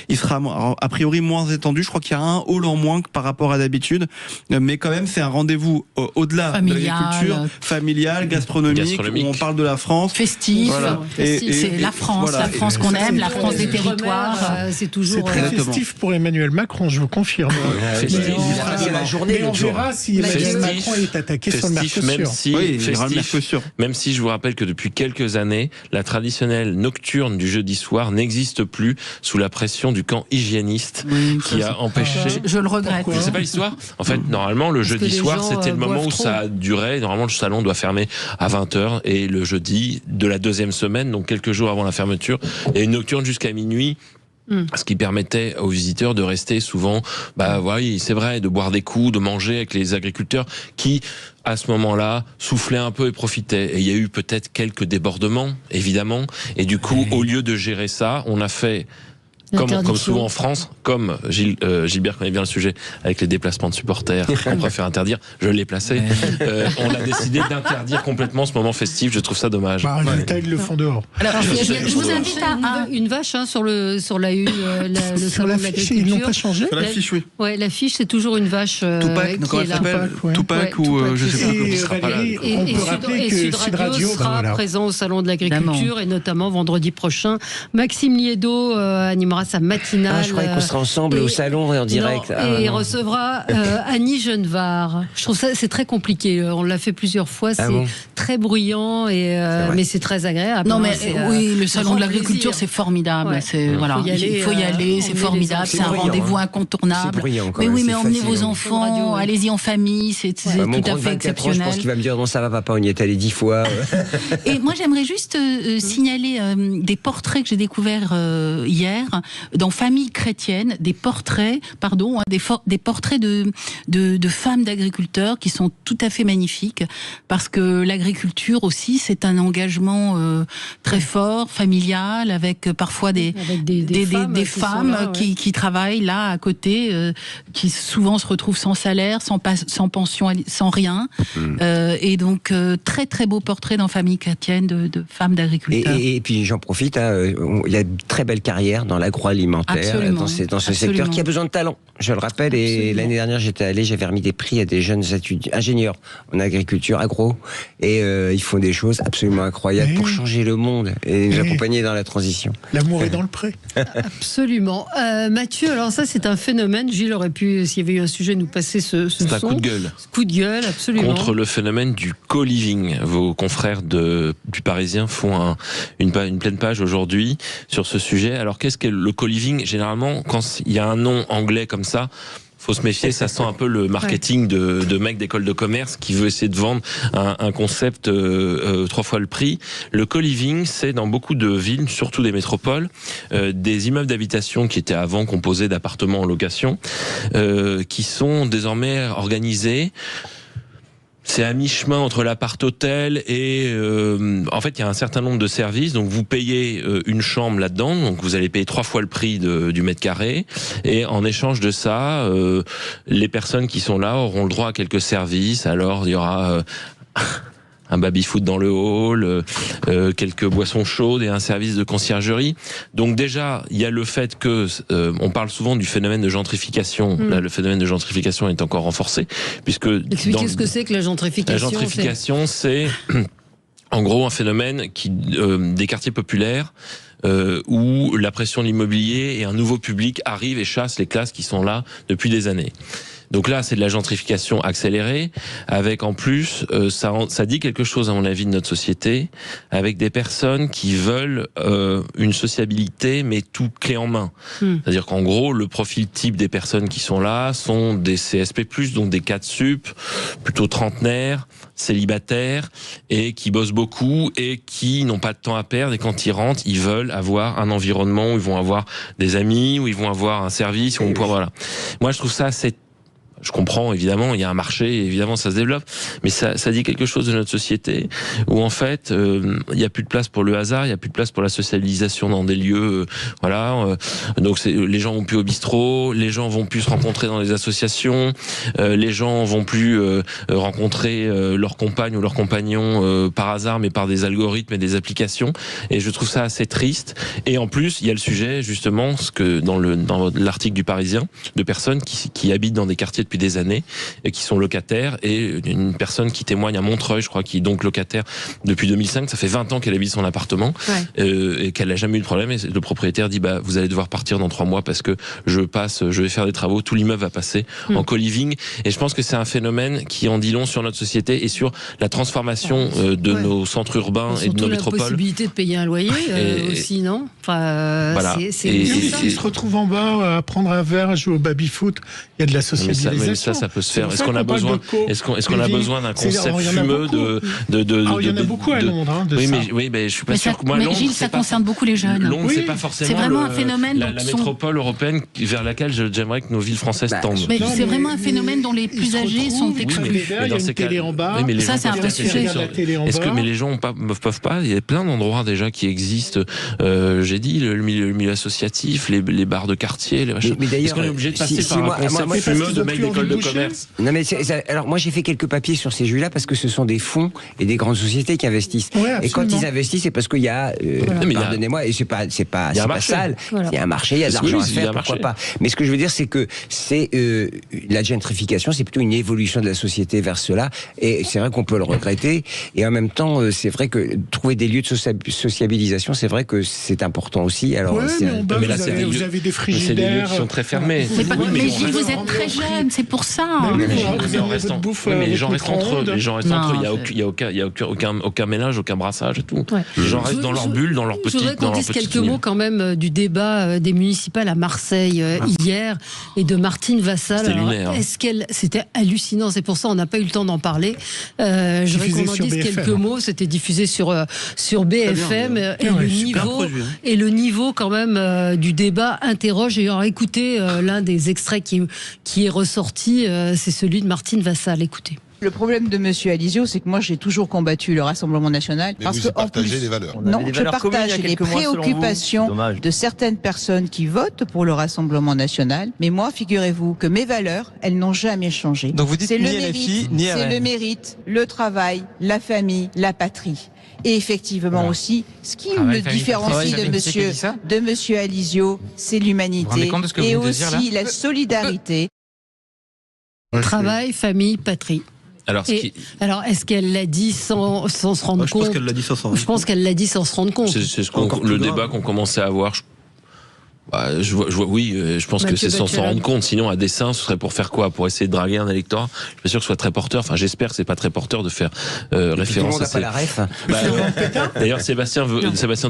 il sera a priori moins étendu. Je crois qu'il y a un hall en moins que par rapport à d'habitude, mais quand même c'est un rendez-vous au-delà de l'agriculture, familial, gastronomique, où on parle de la France, festif. Voilà. C'est la France, la France qu'on aime, la France des territoires. C'est toujours très festif pour Emmanuel Macron, je vous confirme. C'est la journée. Mais on verra si Emmanuel Macron est attaqué sur le Mercosur. Même si je vous rappelle que depuis quelques années, la traditionnelle nocturne du jeudi soir n'existe plus sous la pression du camp hygiéniste qui a empêché. Je le regrette. Je sais pas l'histoire. En fait, normalement, le jeudi soir, c'était le moment où ça durait. Normalement, le salon doit fermer à 20h et le jeudi de la deuxième semaine, donc quelques jours avant la fermeture, et une nocturne jusqu'à minuit. Ce qui permettait aux visiteurs de rester souvent, c'est vrai, de boire des coups, de manger avec les agriculteurs qui, à ce moment-là, soufflaient un peu et profitaient. Et il y a eu peut-être quelques débordements, évidemment. Et du coup, au lieu de gérer ça, on a fait comme souvent en France, comme Gilbert connaît bien le sujet, avec les déplacements de supporters, on préfère interdire, je l'ai placé, on a décidé d'interdire complètement ce moment festif, je trouve ça dommage. L'État, ils le font dehors. Alors, je vous invite à une vache sur la une, le salon de l'agriculture. Ils n'ont pas changé. Sur l'affiche, oui. Ouais, l'affiche, c'est toujours une vache Tupac, qui est là. Tupac ou je sais pas comment il sera pas là. Et Sud Radio sera présent au salon de l'agriculture et notamment vendredi prochain. Maxime Liédo animera fera sa matinale. Je croyais qu'on serait ensemble au salon et en direct. Non, il recevra Annie Genevard. Je trouve ça, c'est très compliqué. On l'a fait plusieurs fois. C'est très bruyant, mais c'est très agréable. Non, mais oui, le salon de l'agriculture, c'est formidable. Voilà. Il faut y aller, c'est formidable. C'est un rendez-vous incontournable. Mais oui, mais emmenez vos enfants, allez-y en famille, c'est tout à fait exceptionnel. Je pense qu'il va me dire non, ça va papa, on y est allé 10 fois. Et moi j'aimerais juste signaler des portraits que j'ai découverts hier dans Famille chrétienne, des portraits de femmes d'agriculteurs qui sont tout à fait magnifiques, parce que l'agriculture aussi c'est un engagement très fort, familial, avec parfois des femmes qui travaillent là à côté, qui souvent se retrouvent sans salaire, sans pension, sans rien. Et donc très très beau portrait dans Famille chrétienne de femmes d'agriculteurs. Et puis j'en profite, il y a une très belle carrière dans l'agroalimentaire, dans ce secteur qui a besoin de talent, je le rappelle. Et l'année dernière j'avais remis des prix à des jeunes ingénieurs en agriculture, agro, et ils font des choses absolument incroyables pour changer le monde et nous accompagner dans la transition. L'amour est dans le pré. Absolument. Mathieu, alors ça c'est un phénomène. Gilles aurait pu, s'il y avait eu un sujet, nous passer ce son. C'est un coup de gueule. Coup de gueule, absolument. Contre le phénomène du co-living. Vos confrères du Parisien font une pleine page aujourd'hui sur ce sujet. Alors qu'est-ce qu'est le co-living ? Généralement, quand il y a un nom anglais comme ça, faut se méfier, ça sent un peu le marketing de mecs d'école de commerce qui veut essayer de vendre un concept 3 fois le prix. Le co-living, c'est dans beaucoup de villes, surtout des métropoles, des immeubles d'habitation qui étaient avant composés d'appartements en location, qui sont désormais organisés. C'est à mi-chemin entre l'appart-hôtel et en fait il y a un certain nombre de services. Donc vous payez une chambre là-dedans, donc vous allez payer 3 fois le prix du mètre carré, et en échange de ça, les personnes qui sont là auront le droit à quelques services. Alors il y aura un baby-foot dans le hall, quelques boissons chaudes et un service de conciergerie. Donc déjà, il y a le fait que on parle souvent du phénomène de gentrification. Là, le phénomène de gentrification est encore renforcé, puisque expliquez ce que c'est que la gentrification. La gentrification, c'est en gros un phénomène des quartiers populaires. Où la pression de l'immobilier et un nouveau public arrive et chasse les classes qui sont là depuis des années. Donc là, c'est de la gentrification accélérée, avec en plus, ça dit quelque chose à mon avis de notre société, avec des personnes qui veulent une sociabilité, mais tout clé en main. C'est-à-dire qu'en gros, le profil type des personnes qui sont là sont des CSP+, donc des 4 sup, plutôt trentenaires, célibataires, et qui bossent beaucoup et qui n'ont pas de temps à perdre, et quand ils rentrent, ils veulent avoir un environnement où ils vont avoir des amis, où ils vont avoir un service, où on peut, voilà. Moi, je trouve ça assez. Je comprends, évidemment, il y a un marché, évidemment, ça se développe, mais ça dit quelque chose de notre société, où en fait, il n'y a plus de place pour le hasard, il n'y a plus de place pour la socialisation dans des lieux, voilà. Donc les gens vont plus au bistrot, les gens vont plus se rencontrer dans les associations, les gens vont plus rencontrer leur compagne ou leur compagnon par hasard, mais par des algorithmes et des applications. Et je trouve ça assez triste. Et en plus, il y a le sujet, justement, ce que dans l'article du Parisien, de personnes qui habitent dans des quartiers depuis des années et qui sont locataires, et une personne qui témoigne à Montreuil, je crois, qui est donc locataire depuis 2005, ça fait 20 ans qu'elle habite son appartement, et qu'elle n'a jamais eu de problème, et le propriétaire dit vous allez devoir partir dans 3 mois parce que je vais faire des travaux, tout l'immeuble va passer en co-living. Et je pense que c'est un phénomène qui en dit long sur notre société et sur la transformation de nos centres urbains et de nos métropoles. La possibilité de payer un loyer aussi, non, voilà. Ils se retrouvent en bas à prendre un verre, à jouer au baby-foot, il y a de la socialisation. Mais ça peut se faire. Est-ce qu'on a besoin a besoin d'un concept fumeux il y en a beaucoup à Londres, de ça. Oui, mais je suis pas sûr que moi, Londres, Gilles, ça concerne beaucoup les jeunes. Londres, c'est pas forcément c'est vraiment un phénomène la métropole européenne vers laquelle j'aimerais que nos villes françaises tendent. Mais c'est vraiment un phénomène dont les plus âgés sont exclus. Il y a une télé en bas. Ça, c'est un vrai sujet. Mais les gens ne peuvent pas. Il y a plein d'endroits déjà qui existent. J'ai dit le milieu associatif, les bars de quartier, les machins. Mais d'ailleurs, est-ce qu'on est obligé de passer par un concept fumeux de mecs d'école de commerce. Non mais alors moi j'ai fait quelques papiers sur ces jeux-là parce que ce sont des fonds et des grandes sociétés qui investissent. Et quand ils investissent, c'est parce qu'il y a, pardonnez-moi, et c'est pas sale. Voilà. Il y a un marché, il y a de l'argent à faire, pourquoi pas. Mais ce que je veux dire, c'est que c'est la gentrification, c'est plutôt une évolution de la société vers cela. Et c'est vrai qu'on peut le regretter. Et en même temps, c'est vrai que trouver des lieux de sociabilisation, c'est vrai que c'est important aussi. Alors, mais là, vous avez des frigidaires. C'est des lieux qui sont très fermés. Mais Gilles, vous êtes très jeune, c'est pour ça. Mais les gens restent entre eux. Les gens restent entre eux. Il n'y a aucun ménage, aucun brassage et tout. Les gens restent dans leur bulle, dans leur petite. Je voudrais qu'on dise quelques mots quand même du débat des municipales à Marseille hier et de Martine Vassal. C'était lunaire. C'était hallucinant. C'est pour ça on n'a pas eu le temps d'en parler. Je voudrais qu'on en dise quelques mots. C'était diffusé sur BFM et le niveau quand même du débat interroge. Et alors écoutez, l'un des extraits qui est ressorti, c'est celui de Martine Vassal. Écoutez. Le problème de Monsieur Alizio, c'est que moi j'ai toujours combattu le Rassemblement national. Mais parce vous partagez des valeurs. Non, je partage les préoccupations de certaines personnes qui votent pour le Rassemblement national. Mais moi, figurez-vous que mes valeurs, elles n'ont jamais changé. Donc vous dites ni LFI, ni RN. C'est le mérite, le travail, la famille, la patrie. Et effectivement aussi, ce qui me différencie de Monsieur Alizio, c'est l'humanité et aussi la solidarité. Travail, famille, patrie. Alors, est-ce qu'elle l'a dit sans se rendre compte ? Je pense qu'elle l'a dit sans se rendre compte. Je pense qu'elle l'a dit sans se rendre compte. C'est le débat qu'on commençait à avoir. Je pense que c'est sans s'en rendre compte. Sinon, à dessein, ce serait pour faire quoi ? Pour essayer de draguer un électorat ? Je suis pas sûr que ce soit très porteur. Enfin, j'espère que c'est pas très porteur de faire référence à ça. La ref. D'ailleurs, Sébastien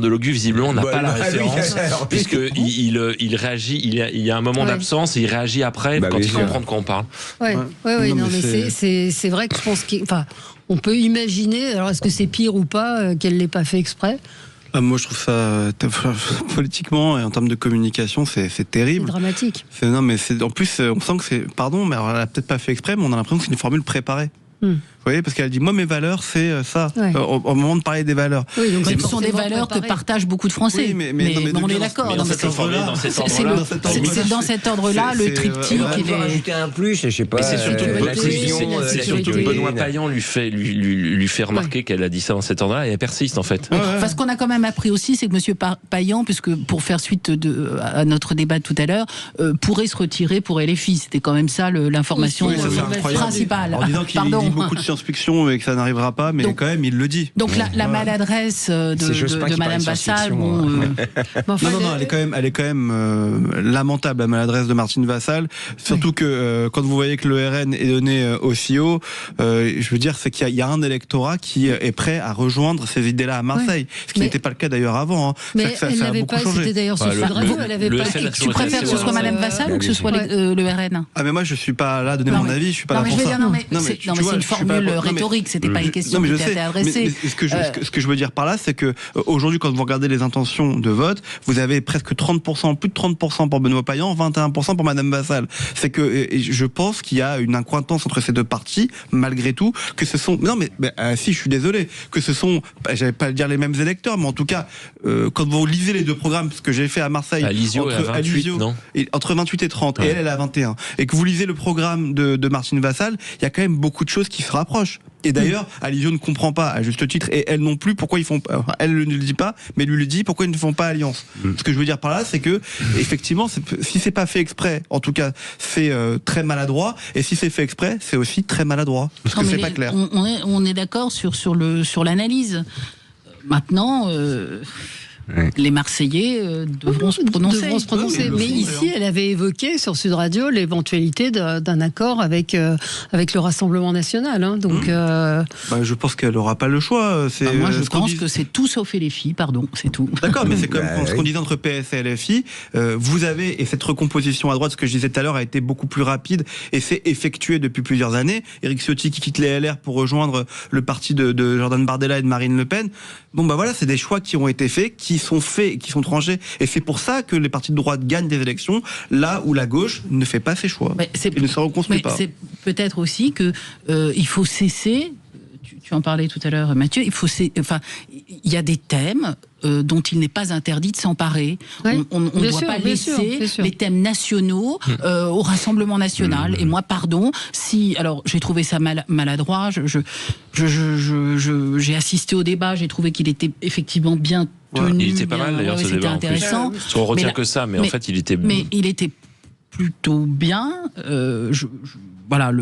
Delogu visiblement n'a pas la référence, puisque il réagit. Il y a un moment d'absence et il réagit après quand il comprend de quoi on parle. Oui, mais c'est vrai que je pense on peut imaginer. Alors, est-ce que c'est pire ou pas qu'elle l'ait pas fait exprès ? Moi, je trouve ça politiquement et en termes de communication, c'est terrible. C'est dramatique. En plus, on sent que c'est. Pardon, mais elle a peut-être pas fait exprès, mais on a l'impression que c'est une formule préparée. Vous voyez, parce qu'elle dit, moi, mes valeurs, c'est ça. Au moment de parler des valeurs. Oui, donc ce sont des valeurs que partagent beaucoup de Français. Oui, mais on est d'accord. C'est dans cet ordre-là, le triptyque. Il faut rajouter un plus, je sais pas. C'est surtout que Benoît Payan lui fait remarquer qu'elle a dit ça dans cet ordre-là et elle persiste, en fait. Enfin, ce qu'on a quand même appris aussi, c'est que M. Payan, puisque pour faire suite à notre débat tout à l'heure, pourrait se retirer pour LFI. C'était quand même ça l'information principale. En disant qu'il dit beaucoup de science-fiction et que ça n'arrivera pas, mais quand même, il le dit. Donc la maladresse de Madame Vassal... Non, elle est quand même lamentable, la maladresse de Martine Vassal. Surtout que quand vous voyez que le RN est donné aussi haut, je veux dire, c'est qu'il y a un électorat qui est prêt à rejoindre ces idées-là à Marseille. Ce qui n'était pas le cas d'ailleurs avant. Mais elle n'avait pas, c'était d'ailleurs sur Sud Radio, elle n'avait pas... Tu préfères que ce soit Madame Vassal ou que ce soit le RN ? Ah mais moi je suis pas là à donner mon avis, je suis pas là pour ça. Non mais c'est une formule rhétorique, c'était pas une question qui était adressée. Ce que je veux dire par là, c'est que aujourd'hui, quand vous regardez les intentions de vote, vous avez presque 30%, plus de 30% pour Benoît Payan, 21% pour Madame Vassal. C'est que je pense qu'il y a une incointance entre ces deux partis, malgré tout, que ce sont... Non mais si, je suis désolé, que ce sont, j'allais pas dire les mêmes électeurs, mais en tout cas, quand vous lisez les deux programmes, ce que j'ai fait à Marseille, entre 28 et 30, et elle a 21, et que vous lisez le programme de Martine Vassal, il y a quand même beaucoup de choses qui se rapprochent. Et d'ailleurs, Alizio ne comprend pas, à juste titre, et elle non plus, pourquoi ils font... Elle ne le dit pas, mais lui le dit, pourquoi ils ne font pas alliance. Ce que je veux dire par là, c'est que, effectivement, si c'est pas fait exprès, en tout cas, c'est très maladroit, et si c'est fait exprès, c'est aussi très maladroit. Parce que c'est pas clair. On est d'accord sur l'analyse. Maintenant... les Marseillais devront se prononcer. Mais ici, elle avait évoqué sur Sud Radio l'éventualité d'un accord avec le Rassemblement national. Donc, je pense qu'elle n'aura pas le choix. Moi, je pense que c'est tout sauf LFI, pardon, c'est tout. D'accord, mais c'est comme ce qu'on disait entre PS et LFI. Vous avez, et cette recomposition à droite, ce que je disais tout à l'heure, a été beaucoup plus rapide et c'est effectué depuis plusieurs années. Éric Ciotti qui quitte les LR pour rejoindre le parti de Jordan Bardella et de Marine Le Pen. C'est des choix qui ont été faits, qui sont tranchés, et c'est pour ça que les partis de droite gagnent des élections là où la gauche ne fait pas ses choix et ne se reconstruit pas. C'est peut-être aussi que il faut cesser. Tu en parlais tout à l'heure, Mathieu. Il y a des thèmes dont il n'est pas interdit de s'emparer. Oui. On ne doit pas laisser les thèmes nationaux au Rassemblement national. Et moi, pardon, alors j'ai trouvé ça maladroit. J'ai assisté au débat, j'ai trouvé qu'il était effectivement bien tenu. Il était pas mal d'ailleurs ce débat. C'était intéressant. Parce qu'on retient que ça, mais en fait il était. Mais il était plutôt bien. Voilà,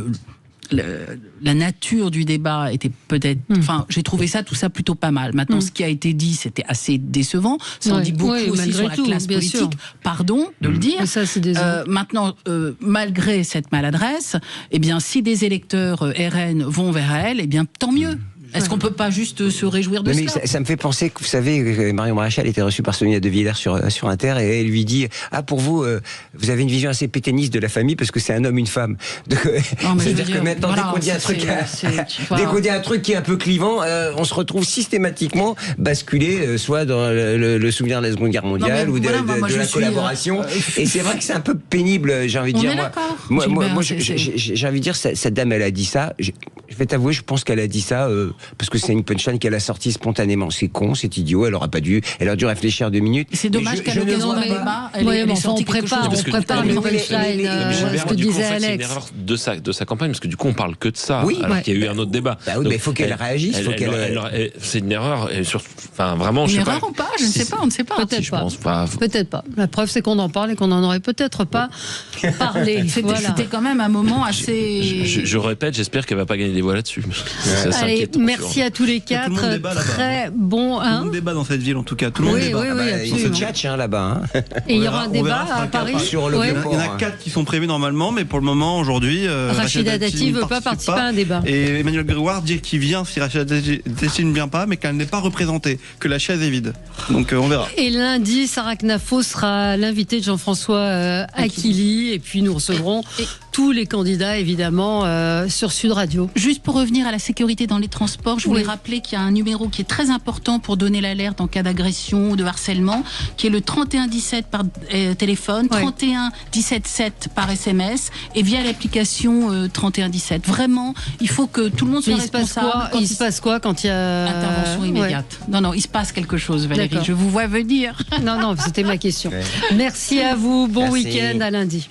la nature du débat était peut-être. Enfin, j'ai trouvé tout ça plutôt pas mal. Maintenant, ce qui a été dit, c'était assez décevant. Ça en dit beaucoup aussi sur la classe politique. Sûr. Pardon de le dire. Ça, c'est maintenant, malgré cette maladresse, eh bien, si des électeurs RN vont vers elle, eh bien, tant mieux. Est-ce qu'on peut pas juste se réjouir de cela ? Mais ça me fait penser que, vous savez, Marion Maréchal était reçue par Sonia De Villers sur Inter et elle lui dit pour vous, vous avez une vision assez pétainiste de la famille parce que c'est un homme, une femme. C'est-à-dire que maintenant, dès qu'on dit un truc qui est un peu clivant, on se retrouve systématiquement basculé soit dans le souvenir de la Seconde Guerre mondiale ou de la collaboration. Et c'est vrai que c'est un peu pénible, j'ai envie de dire. Moi, j'ai envie de dire, cette dame, elle a dit ça. Je vais t'avouer, je pense qu'elle a dit ça parce que c'est une punchline qu'elle a sortie spontanément. C'est con, c'est idiot, elle aurait dû réfléchir 2 minutes. C'est dommage qu'à l'occasion d'un débat, on prépare les punchlines, ce que disait Alex. C'est une erreur de sa campagne, parce que du coup on parle que de ça, alors qu'il y a eu un autre débat. Il faut qu'elle réagisse. C'est une erreur, vraiment. Une erreur ou pas ? Je ne sais pas, on ne sait pas. Peut-être pas. La preuve, c'est qu'on en parle et qu'on n'en aurait peut-être pas parlé. C'était quand même un moment assez... Je répète, j'espère qu'elle ne va pas gagner des voix là-dessus. Allez, merci à tous les 4. Très bon. Tout le monde débat dans cette ville, en tout cas. Tout le monde débat. Il se tchatche là-bas. Et il y aura un débat à Paris. Il y en a 4 qui sont prévus normalement, mais pour le moment, aujourd'hui, Rachida Dati ne veut pas participer à un débat. Et Emmanuel Grégoire dit qu'il vient si Rachida Dati ne vient pas, mais qu'elle n'est pas représentée, que la chaise est vide. Donc on verra. Et lundi, Sarah Knafo sera l'invité de Jean-François Akili, et puis nous recevrons tous les candidats, évidemment, sur Sud Radio. Juste pour revenir à la sécurité dans les transports, je voulais rappeler qu'il y a un numéro qui est très important pour donner l'alerte en cas d'agression ou de harcèlement, qui est le 3117 par téléphone, 3117 par SMS et via l'application 3117. Vraiment, il faut que tout le monde soit responsable. Il se passe quoi quand il y a... Intervention immédiate. Non, il se passe quelque chose, Valérie. D'accord. Je vous vois venir. Non, c'était ma question. Merci à vous. Bon week-end, à lundi.